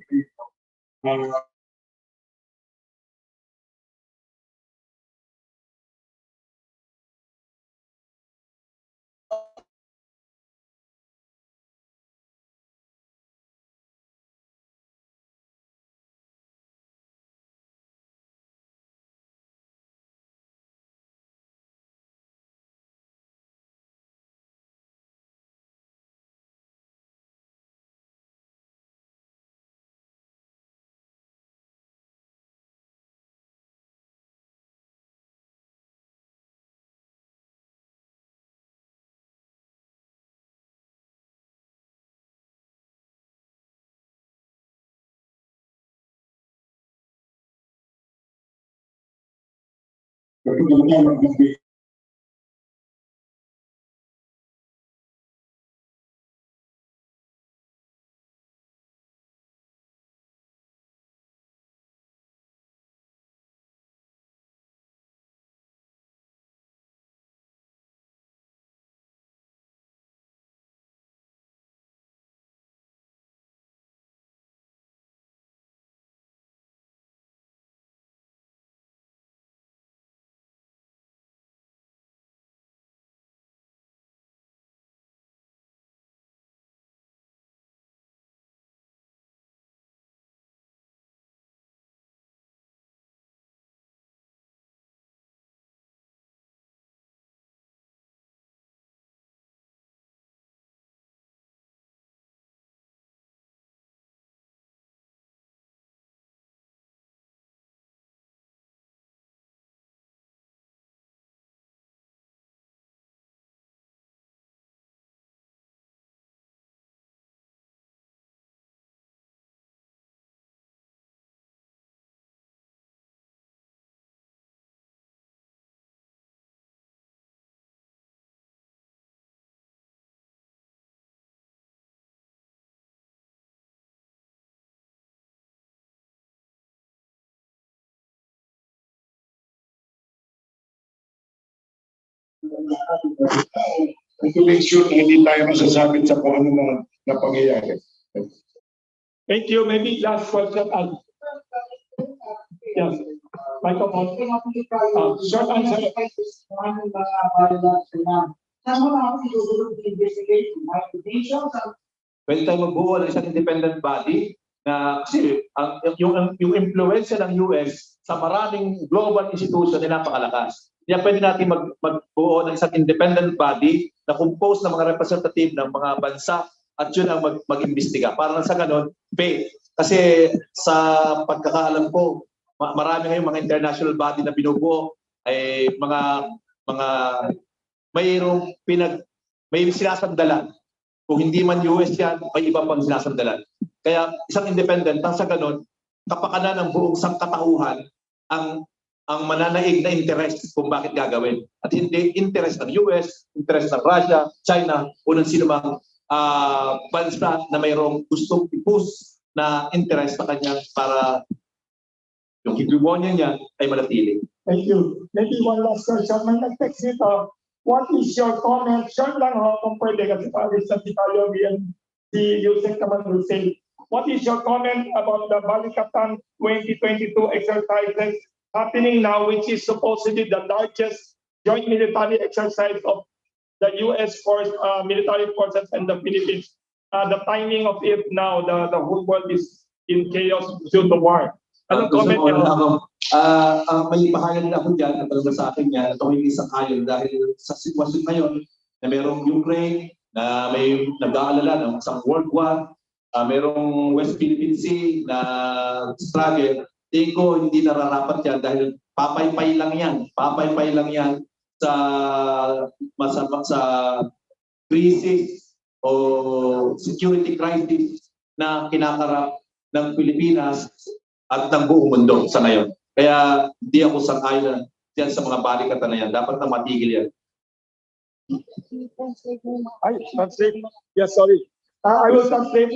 To make sure na hindi tayo masasabit sa kung ano mga na pangyayari. Thank you. Maybe last question. Yes. Microphone. Short answer. Pwede tayo magbuo ng isang independent body na kasi yung influensya ng US sa maraming global institution ay napakalakas. Kaya pwede natin magbuo ng isang independent body na composed ng mga representative ng mga bansa at yun ang mag-imbestiga. Para sa ganun, kasi sa pagkakaalam ko, marami ngayong mga international body na binubuo ay mga may sinasandalan. Kung hindi man US yan, may iba pang sinasandalan. Kaya isang independent, sa ganun, kapakanan ng buong sangkatauhan ang mananaig na interest kung bakit gagawin. At hindi interest ng US, interest ng Russia, China, o ng sinumang bansa na mayroong gustong i-push na interest sa kanya para yung hegemonya niya ay manatili. Thank you. Maybe one last question. May nag-text dito. What is your comment? Short lang ho, kung pwede kasi pawis na si Tayo and si Yusek naman will say. What is your comment about the Balikatan 2022 exercises happening now, which is supposedly the largest joint military exercise of the U.S. military forces and the Philippines? The timing of it now, the whole world is in chaos due to war. Anong comment niyo? May pahayag na ako dyan na talaga sa akin yan, ito hindi sang-ayon dahil sa sitwasyon ngayon na mayroong Ukraine na may nag-aalala ng isang World War, mayroong West Philippine Sea na struggle. Tingin ko hindi nararapat yan dahil papay-pay lang yan sa crisis o security crisis na kinakarap ng Pilipinas at ng buong mundo sa ngayon. Kaya hindi ako sang-ayon diyan sa mga balikatan na yan. Dapat na matigil yan. Translate. Yes, sorry. I will translate.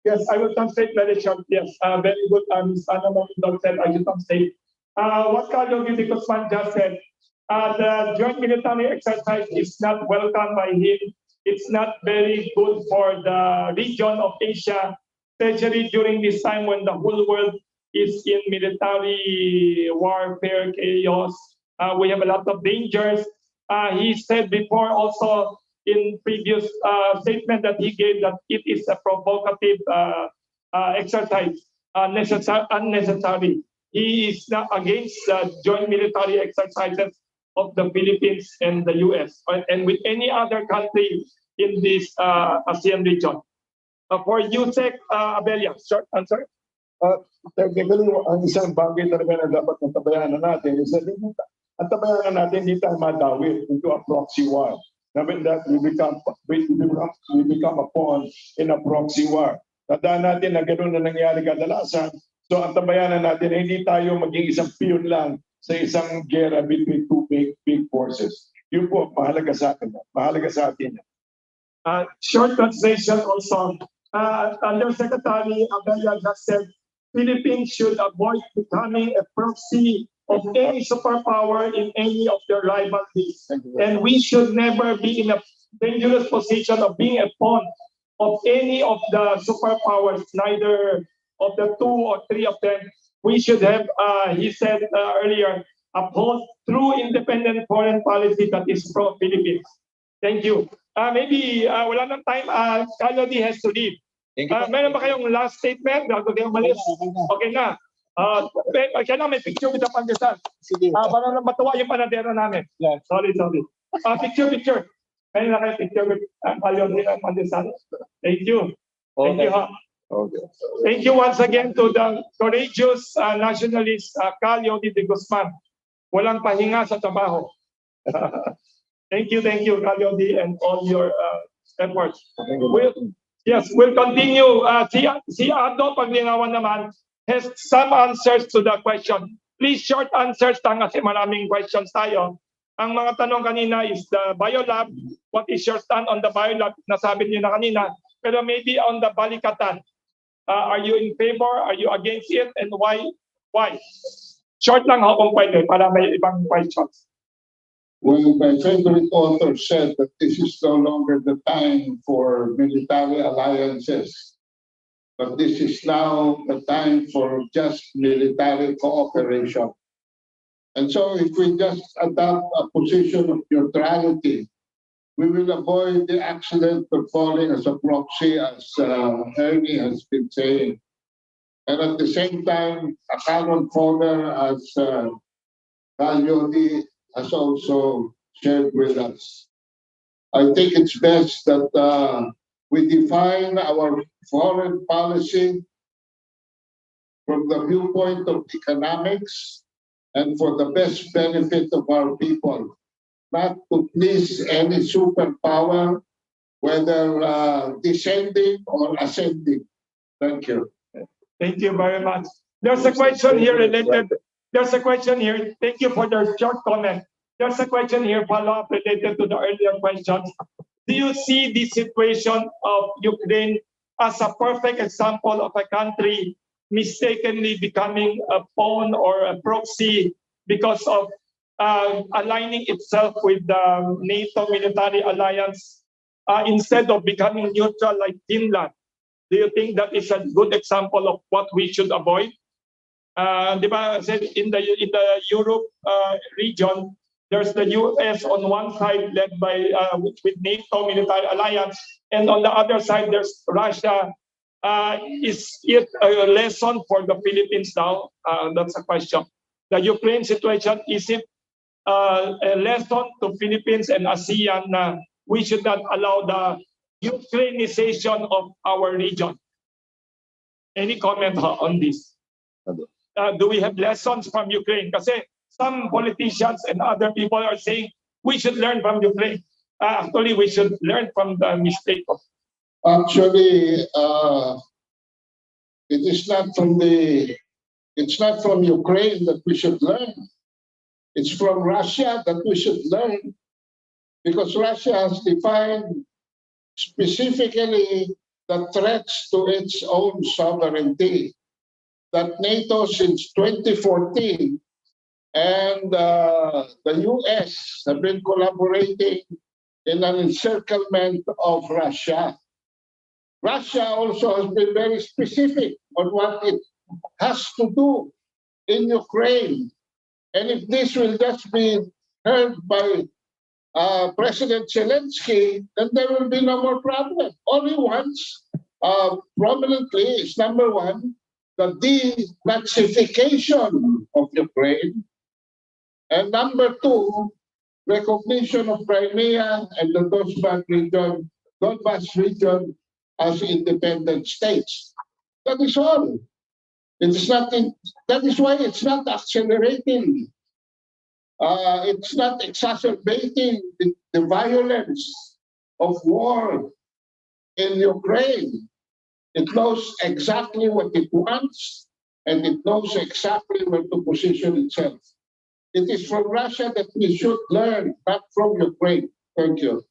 Yes, I will translate very short. Yes, very good. Ms. Anna Mamudol said I will translate. What Carlo Guzman just said, the joint military exercise is not welcomed by him. It's not very good for the region of Asia, especially during this time when the whole world is in military warfare, chaos. We have a lot of dangers. He said before also in previous statement that he gave that it is a provocative exercise, unnecessary. He is not against the joint military exercises of the Philippines and the US and with any other country in this ASEAN region. For Yusek Abella, short answer. Technically, ang isang bagay talaga na dapat natabayan na natin is that ang tabayan na natin hindi tayo madawit into a proxy war. I mean that we become a pawn in a proxy war. Tandaan natin na ganoon na nangyari kadalasan. So ang tabayan na natin hindi tayo maging isang piyon lang sa isang gera between two big forces. Yun po mahalaga sa atin. Short translation also. Undersecretary Abella just said Philippines should avoid becoming a proxy of any superpower in any of their rivalries. And we should never be in a dangerous position of being a pawn of any of the superpowers, neither of the two or three of them. We should have, he said earlier, uphold true independent foreign policy that is pro-Philippines. Thank you. Maybe wala nang time, Carlo D has to leave. Meron ba kayong last statement? Bago kayo umalis? Okay na. Kaya na may picture with the pandesal. Para matuwa yung panadero namin. Sorry. Picture. Kaya na kayo picture with Carlo D and pandesal. Thank you. Thank you. Okay. Thank you once again to the courageous nationalist Carlo D. Guzman. Walang pahinga sa trabaho. Thank you, Carlo D. and all your efforts. We'll continue. Si Ado Paglingawan naman has some answers to the question. Please short answers lang kasi maraming questions tayo. Ang mga tanong kanina is the biolab. What is your stand on the biolab? Nasabi niyo na kanina. Pero maybe on the Balikatan. Are you in favor? Are you against it? And why? Short lang ho kung pwede para may ibang questions. Well, my favorite author said that this is no longer the time for military alliances, but this is now the time for just military cooperation. And so if we just adopt a position of neutrality we will avoid the accident of falling as a proxy, as Ernie has been saying. And at the same time, a cannon fodder, as Gaglioni has also shared with us. I think it's best that we define our foreign policy from the viewpoint of economics and for the best benefit of our people, not to please any superpower, whether descending or ascending. Thank you. Thank you very much. There's a question here related. There's a question here. Thank you for your short comment. There's a question here, follow-up related to the earlier questions. Do you see the situation of Ukraine as a perfect example of a country mistakenly becoming a pawn or a proxy because of aligning itself with the NATO military alliance instead of becoming neutral like Finland? Do you think that is a good example of what we should avoid? Di ba, in the Europe region, there's the US on one side led by with NATO military alliance, and on the other side there's Russia. Is it a lesson for the Philippines now? That's a question. The Ukraine situation, is it a lesson to Philippines and ASEAN na we should not allow the Ukrainization of our region? Any comment on this? Do we have lessons from Ukraine? Kasi some politicians and other people are saying we should learn from Ukraine. Actually, we should learn from the mistake of. Actually, it's not from Ukraine that we should learn. It's from Russia that we should learn, because Russia has defined specifically the threats to its own sovereignty. That NATO since 2014 and the US have been collaborating in an encirclement of Russia. Russia also has been very specific on what it has to do in Ukraine. And if this will just be heard by President Zelensky, then there will be no more problem. All he wants prominently is, number one, the denazification of Ukraine, and number two, recognition of Crimea and the Donbas region as independent states. That is all. It's nothing. That is why it's not accelerating. It's not exacerbating the violence of war in Ukraine. It knows exactly what it wants, and it knows exactly where to position itself. It is from Russia that we should learn, not from Ukraine. Thank you.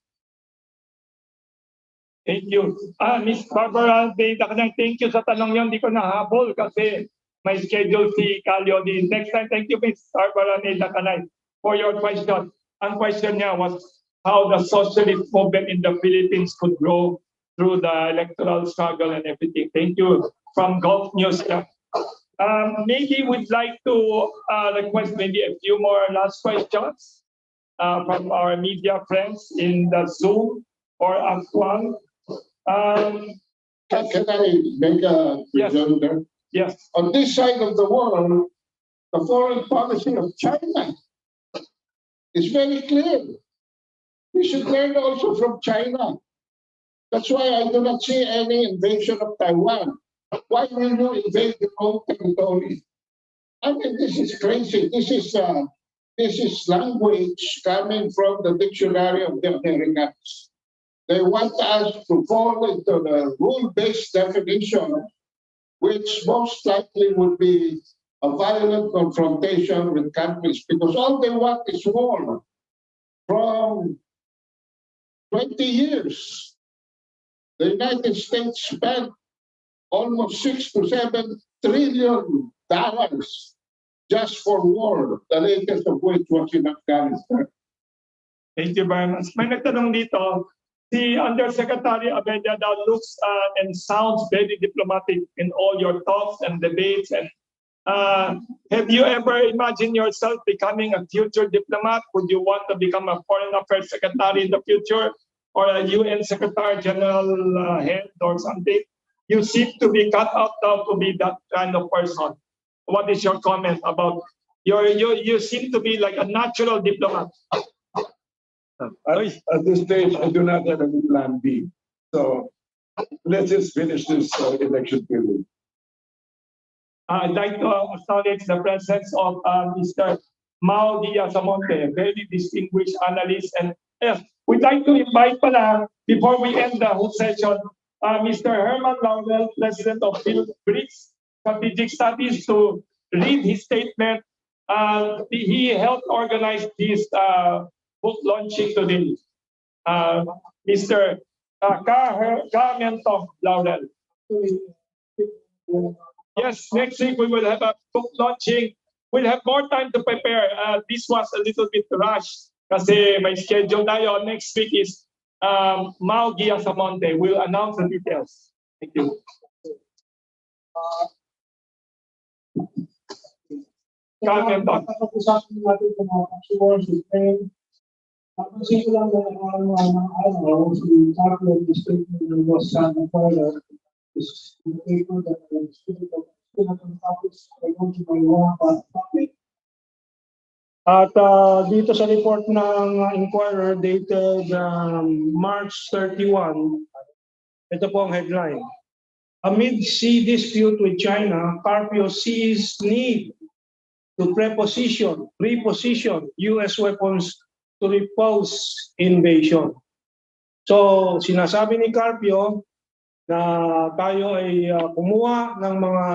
Thank you. Miss Barbara, thank you sa tanong yun. Di ko nahabol kasi may schedule si Calio. Next time, thank you, Miss Barbara Nildakanay, for your question. Ang question niya was how the socialist movement in the Philippines could grow through the electoral struggle and everything. Thank you. From Gulf News. Maybe we'd like to request maybe a few more last questions from our media friends in the Zoom or as well. Can I make a question there? Yes. On this side of the world, the foreign policy of China is very clear. We should learn also from China. That's why I do not see any invasion of Taiwan. Why will you invade your own territory? I mean, this is crazy. This is language coming from the dictionary of the Americans. They want us to fall into the rule-based definition, which most likely would be a violent confrontation with countries, because all they want is war. From 20 years, the United States spent almost $6 to $7 trillion just for war, the latest of which was in Afghanistan. Thank you very much. May nagtanong dito, si Undersecretary Abella looks and sounds very diplomatic in all your talks and debates and Have you ever imagined yourself becoming a future diplomat? Would you want to become a foreign affairs secretary in the future, or a UN Secretary General head or something? You seem to be cut out now to be that kind of person. What is your comment about you seem to be like a natural diplomat? At this stage, I do not have any plan B. So let's just finish this election period. I'd like to acknowledge the presence of Mr. Mao Diaz-Amonte, a very distinguished analyst. And yes, we'd like to invite pala, before we end the whole session, Mr. Herman Laurel, President of BRICS Strategic Studies, to read his statement. He helped organize this book launching today. Mr. Ka Laurel. Yes, next week we will have a book launching. We'll have more time to prepare. This was a little bit rushed kasi may schedule tayo. Next week is Mao Diaz-Amonte. We'll announce the details. Thank you. Pag-usapan natin sa mga consumers, napansin ko lang na araw, si Carlo, the statement that was signed before is in the paper that the spirit of topics are going to be one topic. At dito sa report ng Inquirer dated March 31, ito po ang headline. Amid sea dispute with China, Carpio sees need to reposition U.S. weapons to repulse invasion. So, sinasabi ni Carpio na tayo ay kumuha ng mga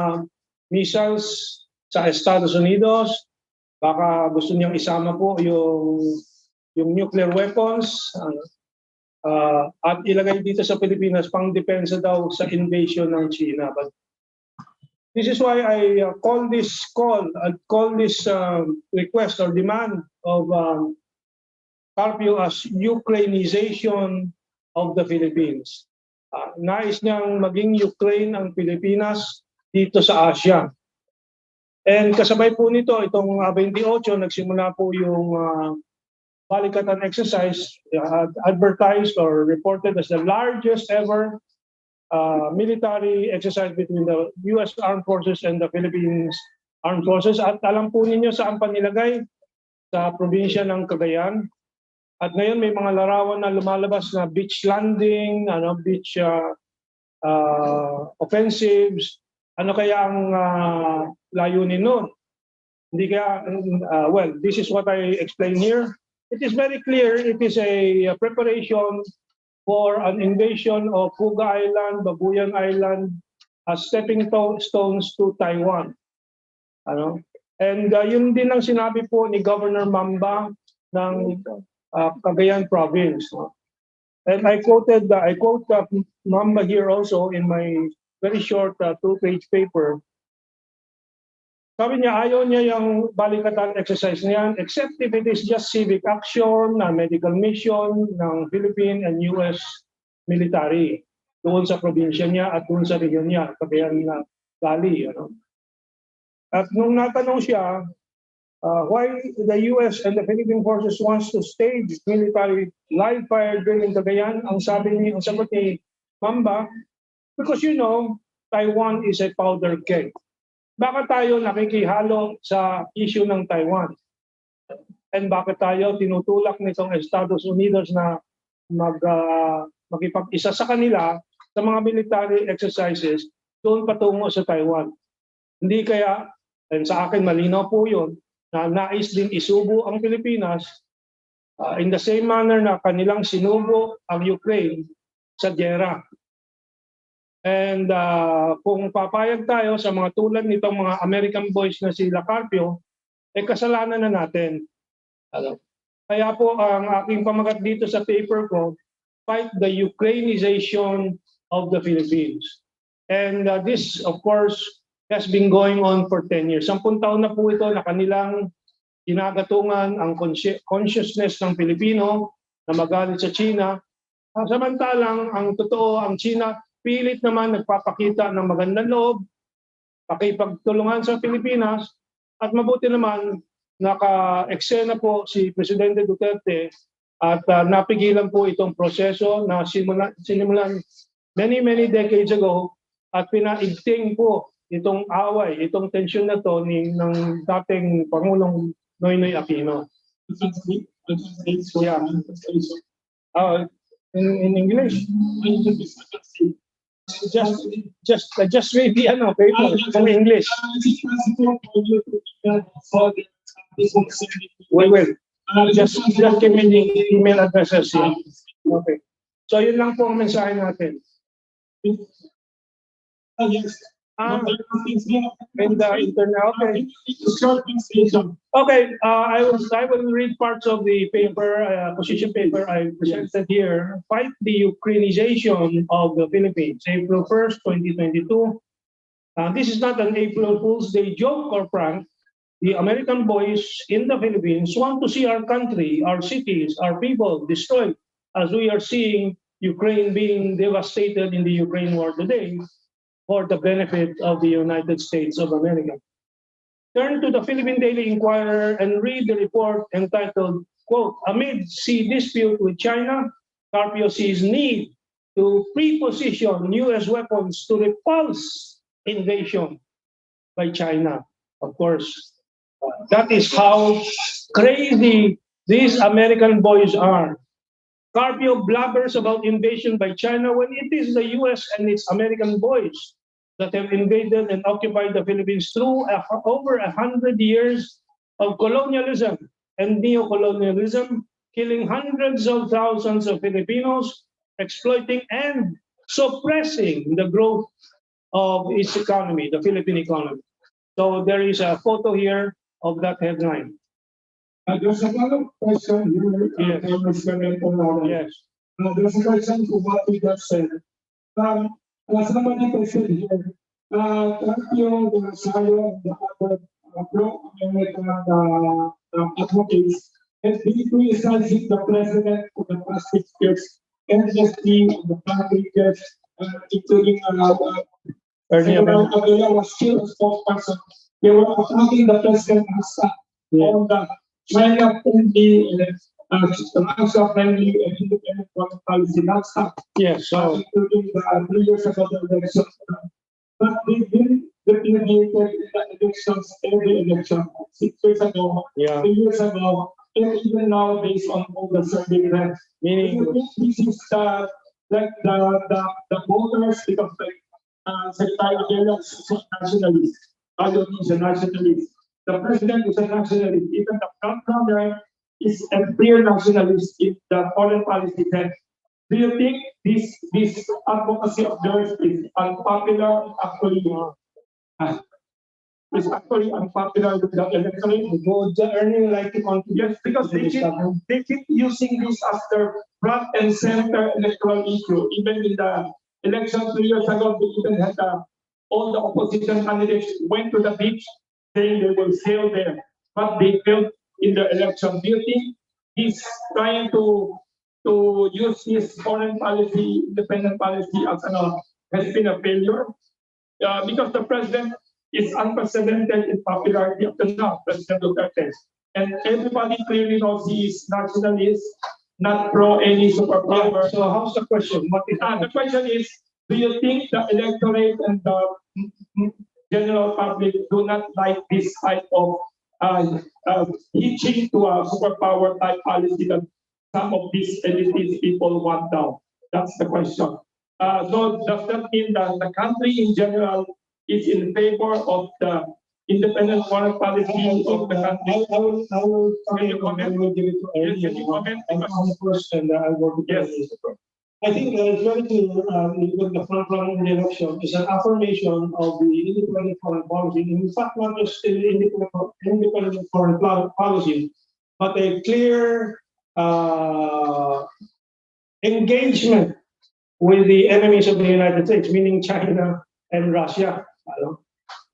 missiles sa Estados Unidos. Baka gusto niyang isama po yung nuclear weapons at ilagay dito sa Pilipinas pang depensa daw sa invasion ng China. But this is why I call this request or demand of Carpio as Ukrainization of the Philippines. Nais niyang maging Ukraine ang Pilipinas dito sa Asia. And kasabay po nito, itong 28, nagsimula po yung balikatan exercise, advertised or reported as the largest ever military exercise between the U.S. Armed Forces and the Philippines Armed Forces. At alam po ninyo saan pa nilagay? Sa probinsya ng Cagayan. At ngayon may mga larawan na lumalabas na beach landing, beach offensives. Ano kaya ang layunin nun? Hindi kaya, well, this is what I explain here. It is very clear, it is a preparation for an invasion of Puga Island, Babuyan Island, as stepping stones to Taiwan. And yun din ang sinabi po ni Governor Mamba ng Cagayan Province. And I quote Mamba here also in my very short 2-page paper. Sabi niya, ayaw niya yung balikatan exercise niyan, except if it is just civic action, medical mission ng Philippine and US military doon sa probinsya niya at doon sa region niya, Cagayan Valley. At nung natanong siya, why the US and the Philippine forces wants to stage military live fire drill in Cagayan, ang sagot ni Mamba, because Taiwan is a powder keg. Bakit tayo nakikihalo sa issue ng Taiwan? And bakit tayo tinutulak nitong Estados Unidos na makipag-isa sa kanila sa mga military exercises doon patungo sa Taiwan? Hindi kaya, and sa akin malinaw po yun, na nais din isubo ang Pilipinas in the same manner na kanilang sinubo ang Ukraine sa giyera. And kung papayag tayo sa mga tulad nitong mga American boys na sila Carpio, kasalanan na natin. Kaya po ang aking pamagat dito sa paper ko, fight the Ukrainization of the Philippines. And this, of course, has been going on for 10 years. 10 taon na po ito na kanilang ginagatungan ang consciousness ng Pilipino na magalit sa China. Samantalang ang totoo, ang China pilit naman nagpapakita ng magandang loob pakipagtulungan sa Pilipinas at mabuti naman naka-eksena po si Presidente Duterte at napigilan po itong proseso na sinimulan many decades ago at pinaigting po itong away, itong tensyon na to ng dating Pangulong Noynoy Aquino. Yeah. In English. Just read the paper in English. Wait. Just give me the email addresses here. Okay. So yun lang po ang mensahe natin. Yes. In the internet. Okay. Okay. I will read parts of the paper, position paper I presented here. Fight the Ukrainization of the Philippines, April 1st, 2022. This is not an April Fool's Day joke or prank. The American boys in the Philippines want to see our country, our cities, our people destroyed, as we are seeing Ukraine being devastated in the Ukraine war today, for the benefit of the United States of America. Turn to the Philippine Daily Inquirer and read the report entitled, quote, amid sea dispute with China, Carpio sees need to pre-position U.S. weapons to repulse invasion by China. Of course, that is how crazy these American boys are. Carpio blabbers about invasion by China when it is the U.S. and its American boys that have invaded and occupied the Philippines through over 100 years of colonialism and neo-colonialism, killing hundreds of thousands of Filipinos, exploiting and suppressing the growth of its economy, the Philippine economy. So there is a photo here of that headline. There's another question here. Yes. Yes. There's a question to what we just said. Somebody questioned here, Carpio, the Sayo, the other pro-American advocates has been criticizing the president for the past 6 years, endlessly on the pages, including Senator Aguila was still a spokesperson. They were attacking the president on the China-friendly, Russia-friendly, and independent foreign policy, not stop. Yes, so Including the 3 years ago the election. But they've been repudiated in the elections, every election, 6 years ago, 3 years ago, and even now based on all the survey trends. meaning This is the voters, because Secretary Aguila is a nationalist, Ayon is a nationalist, the president is a nationalist, even the front runner is a pure nationalist in the foreign policy sense. Do you think this advocacy of theirs is unpopular? It's actually unpopular with the electorate. would the earning like to contribute? Yes, because they keep using this as their front and center electoral issue. Even in the election 2 years ago, they even had all the opposition candidates went to the beach saying they will sail there, but they failed in the election. Do you think he's trying to use his foreign policy, independent policy as has been a failure? Because the president is unprecedented in popularity up to now, President Duterte. And everybody clearly knows he is nationalist, not pro any superpower. So how's the question? What is The question is, do you think the electorate and the general public do not like this type of hitching to a superpower type policy that some of these elitist people want now? That's the question. So does that mean that the country in general is in favor of the independent foreign policy of the country? I will Can you comment? I will give it to Yes, can you comment? I'm on first and I will Yes. I think it's very clear with the front runner in the election is an affirmation of the independent foreign policy. In fact, not just independent foreign policy, but a clear engagement with the enemies of the United States, meaning China and Russia.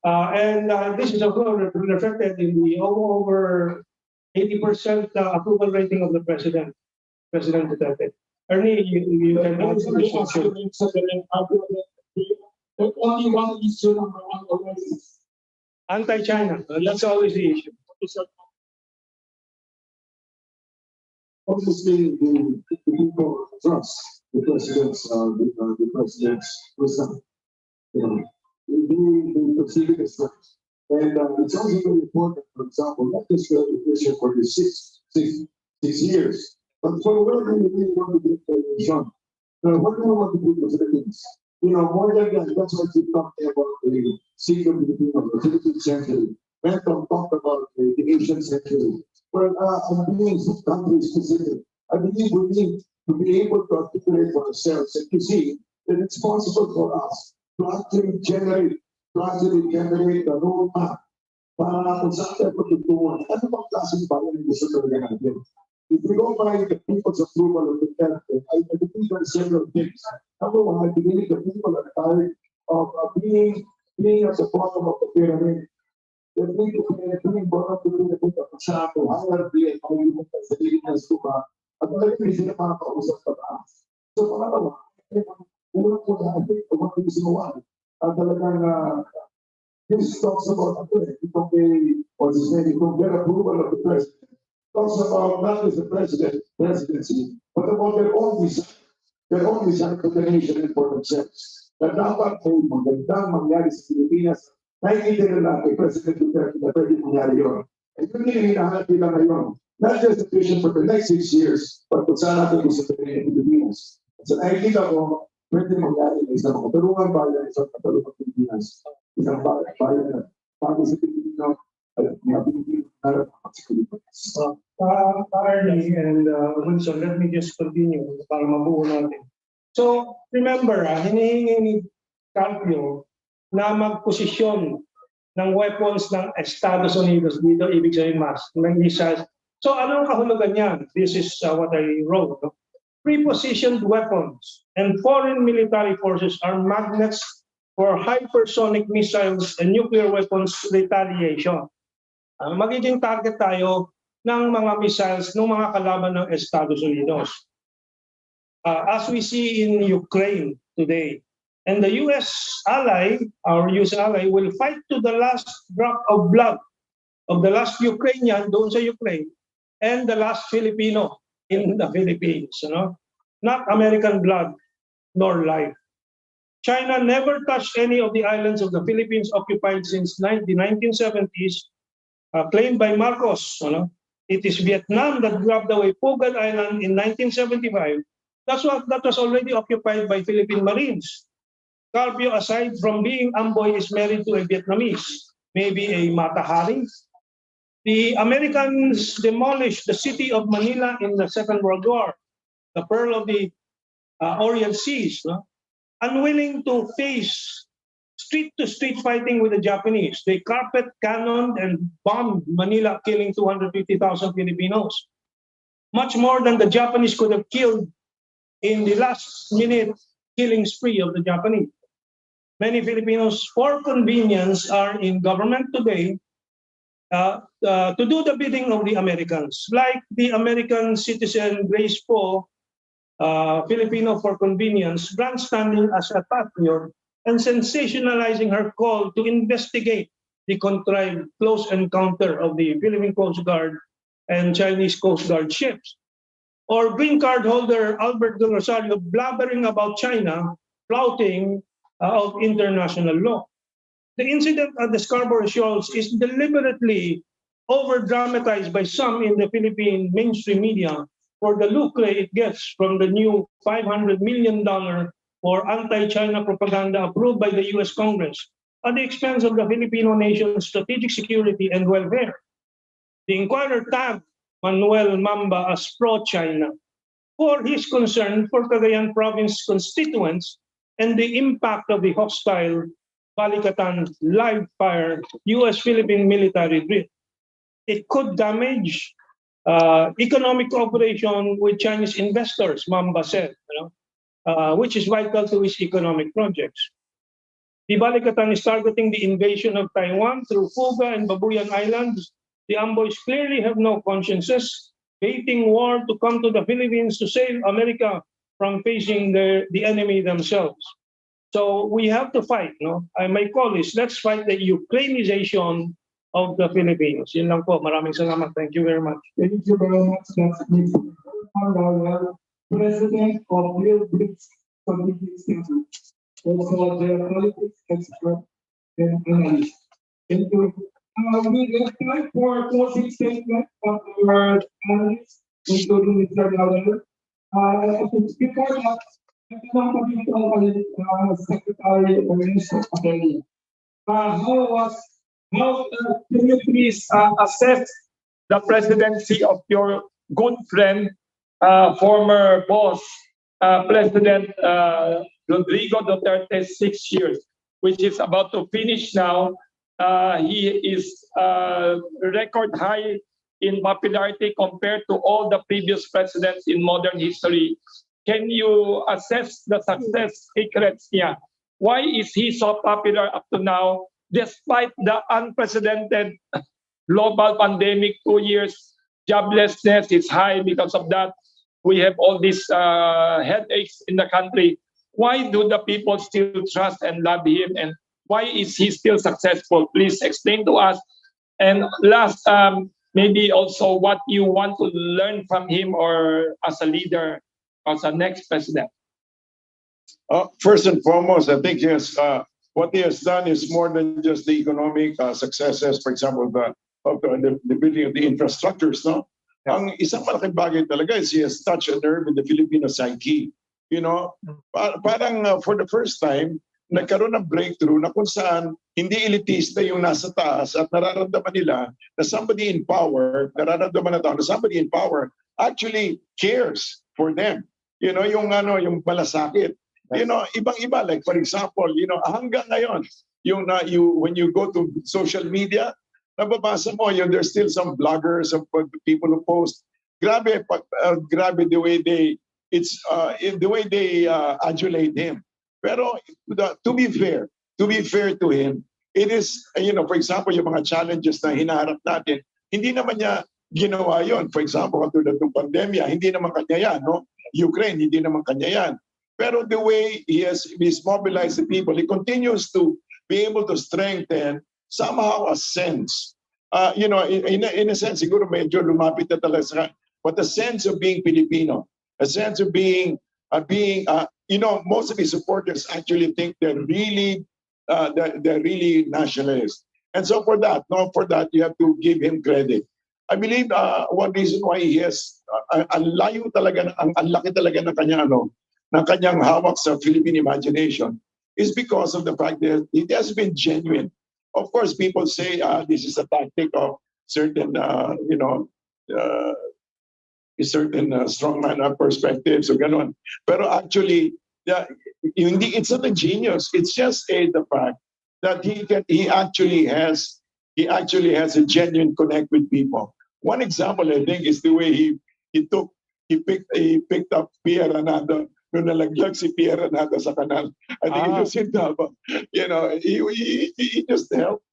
And this is also reflected in the over 80% approval rating of the President Duterte. Ernie, you can answer this question. Only one issue, number one, always is Anti-China. That's always the issue. Obviously, the people trust the president's wisdom. You know, they perceive it as such. And it's also very important, for example, not just the issue for the six years, but for where do we really want to get the nation? What do we want to do for the Philippines? You know, more than that, that's what we talked about the single Filipino, the Philippine century. Benton talked about the Asian century. Well, I'm being country specific. I believe we need to be able to articulate for ourselves and to see that it's possible for us to actually generate the roadmap para kung saan tayo pagtutungan. Ano bang klaseng bayan ang gusto talaga natin? If we go by the people's approval of the country, I believe there are several things. Number one, I believe the people are tired of being at the bottom of the pyramid. They need to be bottom of the pyramid at masyado, hierarchy, at mga sa Pilipinas ko ba, at talagang hindi sila makakausap pa taas. So, pangalawa, unang po natin, kung sinuwan, at talagang this talks about what's his name, get approval of the president. Talks about not just the presidency, but about their own design for the nation and for themselves. Na dapat ay magandang mangyari sa Pilipinas, nakikita nila kay President Duterte na pwede mangyari yun. And yun yung hinahanap nila ngayon. Not just the vision for the next 6 years, but kung saan natin gusto tayo ng Pilipinas. So nakikita ko, pwede mangyari na isang katarungan bayan, isang katarungan Pilipinas. Isang bayan na bago sa Pilipino, at mga Pilipino na sa Pilipinas. Arnie and Wilson, let me just continue para mabuo natin. So, remember, hinihingi ni Carpio na magposisyon ng weapons ng Estados Unidos dito, ibig sabihin ng missiles. So, anong kahulugan niyan? This is what I wrote. No? Prepositioned weapons and foreign military forces are magnets for hypersonic missiles and nuclear weapons retaliation. Magiging target tayo ng mga missiles ng mga kalaban ng Estados Unidos. As we see in Ukraine today. And the US ally, our US ally, will fight to the last drop of blood of the last Ukrainian doon sa Ukraine and the last Filipino in the Philippines. You know? Not American blood nor life. China never touched any of the islands of the Philippines occupied since the 1970s, claimed by Marcos. You know? It is Vietnam that grabbed away Pugan Island in 1975. That was already occupied by Philippine Marines. Carpio, aside from being Amboy, is married to a Vietnamese, maybe a Mata Hari. The Americans demolished the city of Manila in the Second World War, the pearl of the Orient Seas, no? Unwilling to face street-to-street fighting with the Japanese. They carpet cannoned and bombed Manila, killing 250,000 Filipinos. Much more than the Japanese could have killed in the last-minute killing spree of the Japanese. Many Filipinos, for convenience, are in government today to do the bidding of the Americans. Like the American citizen Grace Poe, Filipino for convenience, grandstanding as a patriot and sensationalizing her call to investigate the contrived close encounter of the Philippine Coast Guard and Chinese Coast Guard ships. Or green card holder Albert Del Rosario blabbering about China, flouting of international law. The incident at the Scarborough Shoals is deliberately over-dramatized by some in the Philippine mainstream media for the lucre it gets from the new $500 million for anti-China propaganda approved by the US Congress at the expense of the Filipino nation's strategic security and welfare. The Inquirer tagged Manuel Mamba as pro-China for his concern for Cagayan province constituents and the impact of the hostile Balikatan live-fire US-Philippine military drill. It could damage economic cooperation with Chinese investors, Mamba said, which is vital to his economic projects. The Balikatan is targeting the invasion of Taiwan through Fuga and Babuyan Islands. The Amboys clearly have no consciences, baiting war to come to the Philippines to save America from facing the enemy themselves. So we have to fight, no? My call is, let's fight the Ukrainization of the Filipinos. Yun lang po. Maraming salamat. Thank you very much. Thank you very much. That's Mr. President of Real Bricks Politics Center. Also, the politics expert and analyst. Thank you. We have time for closing statement from our analysts, including Mr. Lawler. Before that, Secretary of Minister Academy. How can you please assess the presidency of your good friend, former boss, President Rodrigo Duterte, 6 years, which is about to finish now. He is record high in popularity compared to all the previous presidents in modern history. Can you assess the success secrets niya? Why is he so popular up to now, despite the unprecedented global pandemic, 2 years? Joblessness is high because of that. We have all these headaches in the country. Why do the people still trust and love him? And why is he still successful? Please explain to us. And last, maybe also what you want to learn from him or as a leader, as a next president. First and foremost, I think what he has done is more than just the economic successes, for example, the building of the infrastructures, no? Ang isang malaking bagay talaga is he has touched a nerve in the Filipino psyche. You know, parang for the first time, nagkaroon ng breakthrough na kung saan hindi elitista yung nasa taas at nararamdaman nila na somebody in power, nararamdaman na tao na somebody in power actually cares for them. You know, yung malasakit. You know, ibang-iba, like for example, you know, hanggang ngayon, when you go to social media, nababasa mo, there's still some bloggers, some people who post. Grabe the way they adulate him. Pero to be fair to him, it is, you know, for example, yung mga challenges na hinaharap natin, hindi naman niya ginawa yon. For example, katulad ng pandemya, hindi naman kanya yan, no? Ukraine, hindi naman kanya yan. Pero the way he's mobilized the people, he continues to be able to strengthen somehow a sense. You know, in a sense, siguro medyo lumapit na talaga sa, but a sense of being Filipino, a sense of being, you know, most of his supporters actually think they're really nationalists. And so for that, you have to give him credit. I believe one reason why he has ang layo talaga, ang laki talaga ng kanyang hawak sa Philippine imagination is because of the fact that it has been genuine. Of course, people say this is a tactic of certain, you know, certain strongman perspectives or ganon. Pero actually, it's not a genius. It's just the fact that he actually has a genuine connect with people. One example, I think, is the way he picked up Pierre Renado nung nalaglag si Pierre Renado sa kanal. I think it was in Davao. You know, he just helped.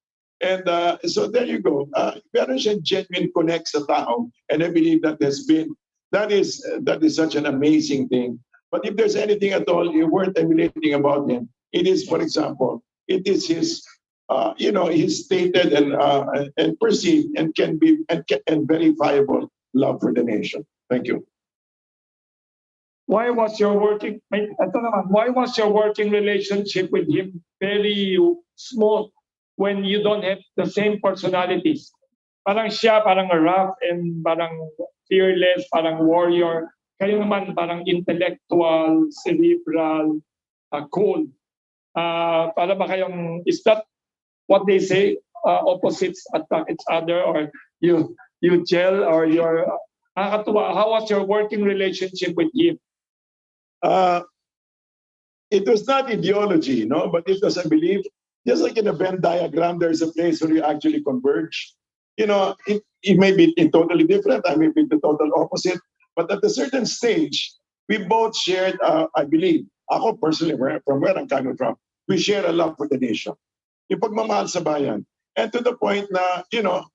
And so there you go. Meron siyang genuine connect sa tao, and I believe that is such an amazing thing. But if there's anything at all worth emulating about him, it is, for example, it is his, you know, his stated and perceived and verifiable love for the nation. Thank you. Why was your working relationship with him very small when you don't have the same personalities? Parang siya, parang rough and parang fearless, parang warrior. Kayo naman parang intellectual, cerebral, cool. Para ba kayong, is that what they say, opposites attract each other, or you gel, or you're, how was your working relationship with him? It was not ideology, no, but it was, I believe, just like in a Venn diagram, there's a place where you actually converge. You know, it may be totally different, I may be the total opposite, but at a certain stage, we both shared, I believe, ako personally, from where I'm coming from, we share a love for the nation. Yung pagmamahal sa bayan. And to the point na, you know,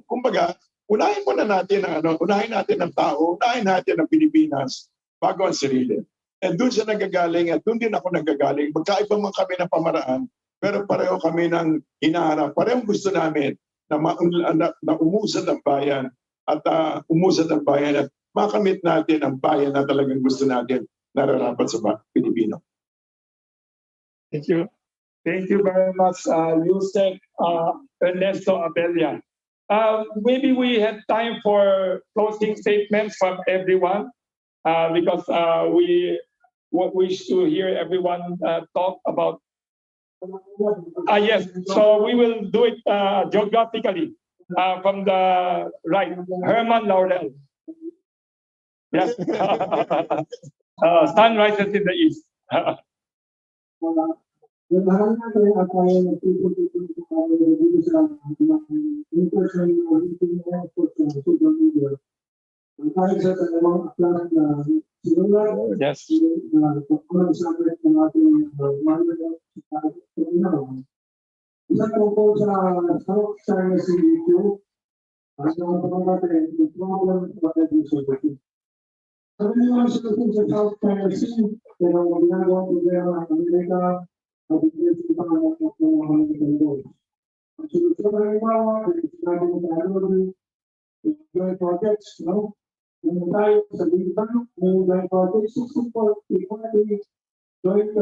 kumbaga, unahin natin ang tao, unahin natin ang Pilipinas bago ang sarili. And doon siya nagagaling at doon din ako nagagaling. Magkaiba man kami ng pamaraan, pero pareho kami ng hinaharap. Parehong gusto namin na umusad ang bayan at umusad ang bayan at makamit natin ang bayan na talagang gusto natin nararapat sa Pilipino. Thank you. Thank you very much, Yusek Ernesto Abella. Maybe we had time for closing statements from everyone because we wish to hear everyone talk about. Yes, so we will do it geographically from the right. Herman Laurel. Yes. Sun rises in the east. Yes. Joint projects, no? Yung tayo sa Bintang, may joint projects, 64, joint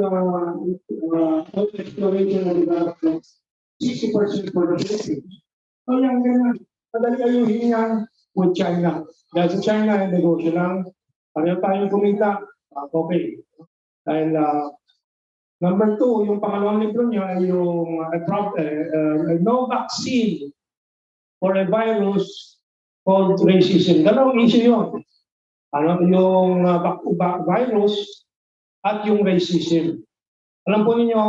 exploration and development, 60% for the Philippines. So yung ganyan, madali ayuhin yan with China. Dahil sa China, negosyo lang, pareho tayong kumita, okay. Dahil number 2, yung pangalawang libro niya ay yung no vaccine for a virus called racism. Dalawang issue yun. Ano, yung virus at yung racism. Alam po ninyo,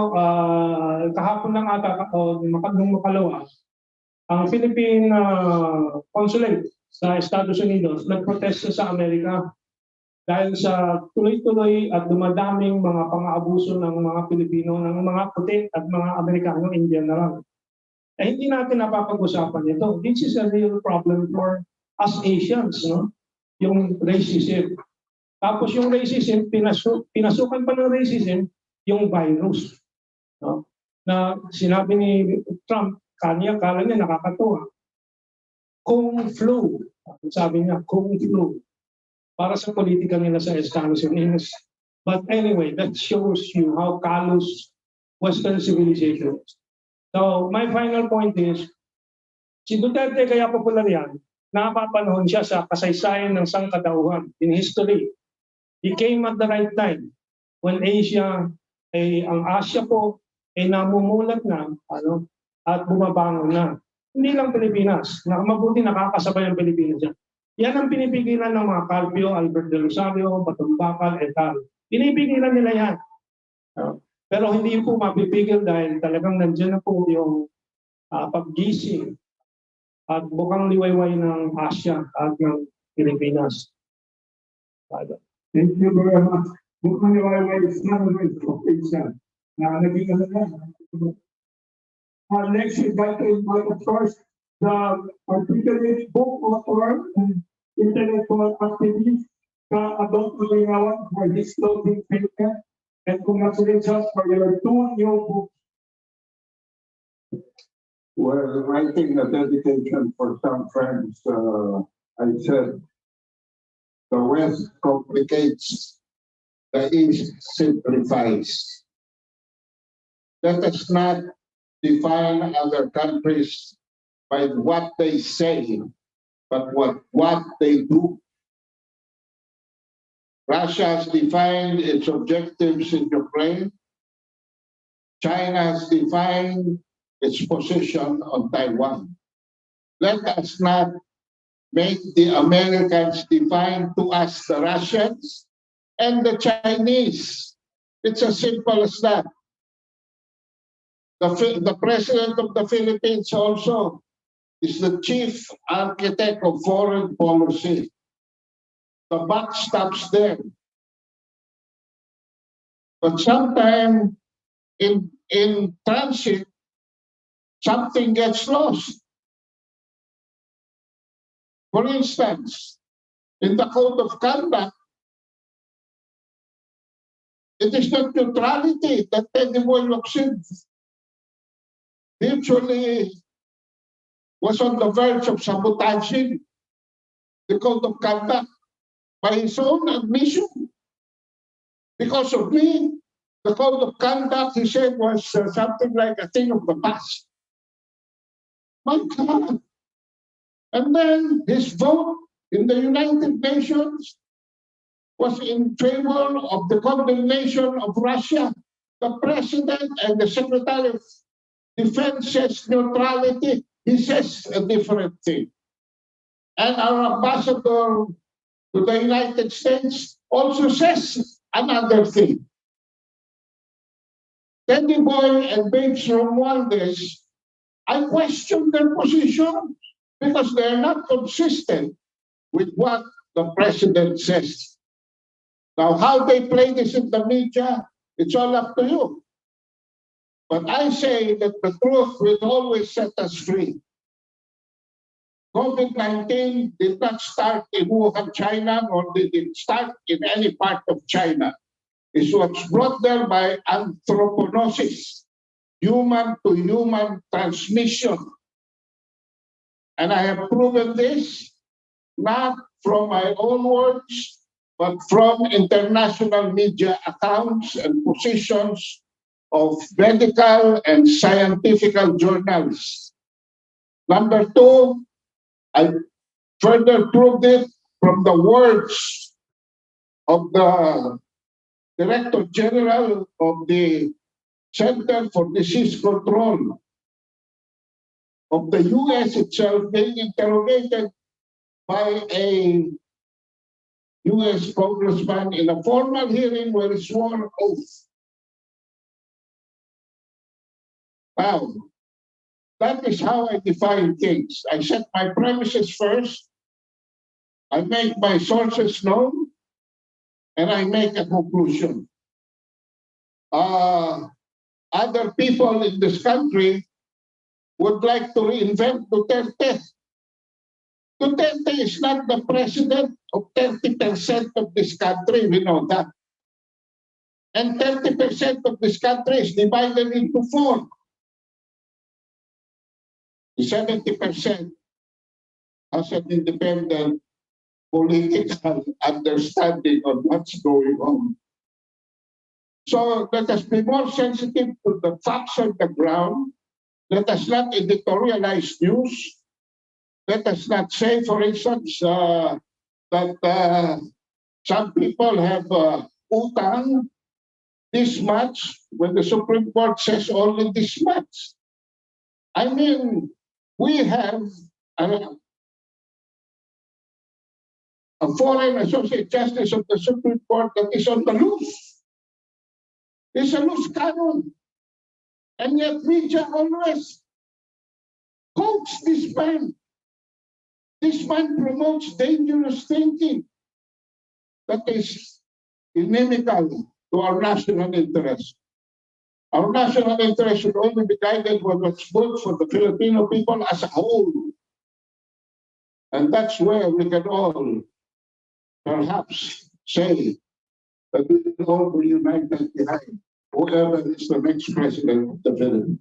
kahapon lang ata, nung makalawa, ang Philippine Consulate sa Estados Unidos nagprotesta sa Amerika dahil sa tuloy-tuloy at dumadaming mga pang-aabuso ng mga Pilipino, ng mga puti at mga Amerikano in general. Hindi natin napapag-usapan ito. This is a real problem for us Asians, no? Yung racism. Tapos yung racism, pinasukan pa ng racism, yung virus. No? Na sinabi ni Trump, kala niya nakakatuwa. Kung flu, sabi niya, kung flu. Para sa politika nila sa Estados Unidos. But anyway, that shows you how callous Western civilization is. So my final point is, si Duterte kaya popular yan, napapanahon siya sa kasaysayan ng sangkatauhan in history. He came at the right time when Asia, ang Asia po, ay namumulat na at bumabangon na. Hindi lang Pilipinas, mabuti nakakasabay ang Pilipinas yan. Yan ang pinipigilan ng mga Carpio, Albert de Rosario, Batumbacal, et al. Pinipigilan nila yan. Pero hindi po mapipigil dahil talagang nandiyan na po yung paggising at bukang liwayway ng Asia at ng Pilipinas. Thank you very much. Bukang liwayway is not a way of Asia. Naging next, we'd like to invite, of course, the articulate book author and intellectual activist, Adolfo Linawan, for his closing statement. And congratulations for your 2 new books. Well, writing a dedication for some friends, I said, the West complicates, the East simplifies. Let us not define other countries by what they say, but what they do. Russia has defined its objectives in Ukraine. China has defined its position on Taiwan. Let us not make the Americans define to us the Russians and the Chinese. It's as simple as that. The president of the Philippines also is the chief architect of foreign policy. The buck stops there. But sometime in transit, something gets lost. For instance, in the code of conduct, It is not neutrality that Teddy Boy looks in. He actually was on the verge of sabotaging the code of conduct by his own admission. Because of me, the code of conduct, he said, was something like a thing of the past. My God. And then his vote in the United Nations was in favor of the condemnation of Russia. The president and the secretary of defense says neutrality. He says a different thing. And our ambassador to the United States also says another thing. Teddy Boy and Babes Romualdez, I question their position because they're not consistent with what the president says. Now, how they play this in the media, it's all up to you. But I say that the truth will always set us free. COVID-19 did not start in Wuhan, China, nor did it start in any part of China. It was brought there by anthroponosis, human-to-human transmission. And I have proven this not from my own words, but from international media accounts and positions of medical and scientific journals. Number two, I further proved it from the words of the Director General of the Center for Disease Control of the US itself, being interrogated by a US congressman in a formal hearing where he swore an oath. Now, that is how I define things. I set my premises first, I make my sources known, and I make a conclusion. Other people in this country would like to reinvent Duterte. Duterte is not the president of 30% of this country, we know that. And 30% of this country is divided into four. 70% has an independent political understanding of what's going on. So let us be more sensitive to the facts on the ground. Let us not editorialize news. Let us not say, for instance, that some people have utang this much when the Supreme Court says only this much. I mean, we have a foreign associate justice of the Supreme Court that is on the loose. It's a loose cannon. And yet media always quotes this man. This man promotes dangerous thinking that is inimical to our national interest. Our national interest should only be guided by what's good for the Filipino people as a whole. And that's where we can all perhaps say that we can all be united behind whoever is the next president of the Philippines.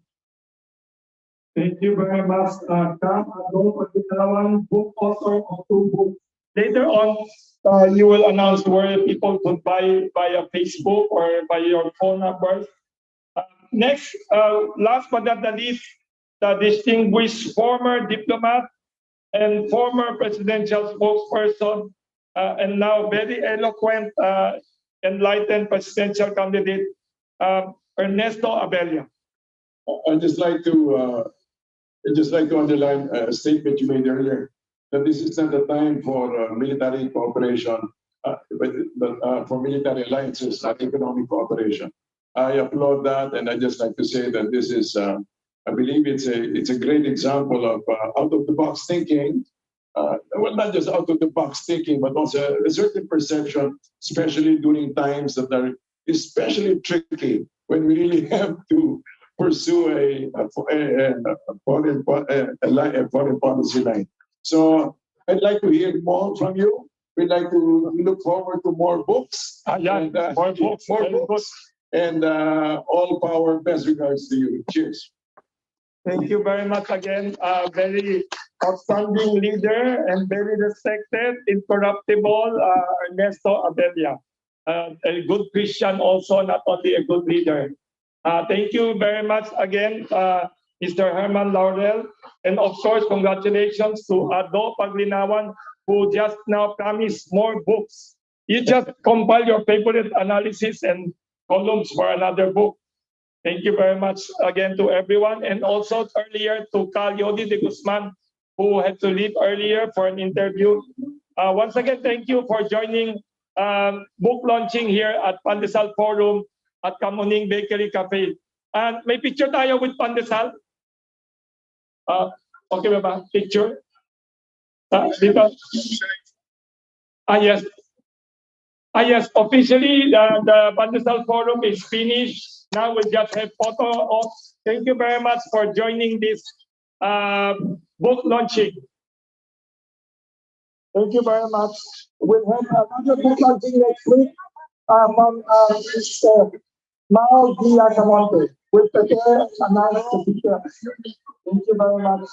Thank you very much, Cam Adolfo, book author of 2 books. Later on, you will announce where people could buy via Facebook or by your phone numbers. Next, last but not the least, the distinguished former diplomat and former presidential spokesperson, and now very eloquent, enlightened presidential candidate, Ernesto Abella. I'd just like to underline a statement you made earlier, that this is not the time for military cooperation, but for military alliances, not economic cooperation. I applaud that, and I'd just like to say that this is, I believe it's a great example of out-of-the-box thinking. Well, not just out-of-the-box thinking, but also a certain perception, especially during times that are especially tricky, when we really have to pursue a foreign policy line. So I'd like to hear more from you. we'd like to look forward to more books. Yeah, And, more books. more Very good. books. And all power, best regards to you. Cheers. Thank you very much again. Very outstanding leader and very respected, incorruptible Ernesto Abella. A good Christian also, not only a good leader. Thank you very much again, Mr. Herman Laurel. And of course, congratulations to Ado Paglinawan, who just now promised more books. You just compile your favorite analysis and columns for another book. Thank you very much again to everyone. And also earlier to Cal Yodi de Guzman, who had to leave earlier for an interview. Once again, thank you for joining book launching here at Pandesal Forum at Kamuning Bakery Cafe. And may picture tayo with Pandesal? Okay ba ba? Picture? Dito? Yes. Yes, officially the Pandesal Forum is finished. Now we just have photo of. Thank you very much for joining this book launching. Thank you very much. We'll have another book launching next week from Mr. Mao Diaz-Amonte. We'll prepare and announce the picture. Thank you very much.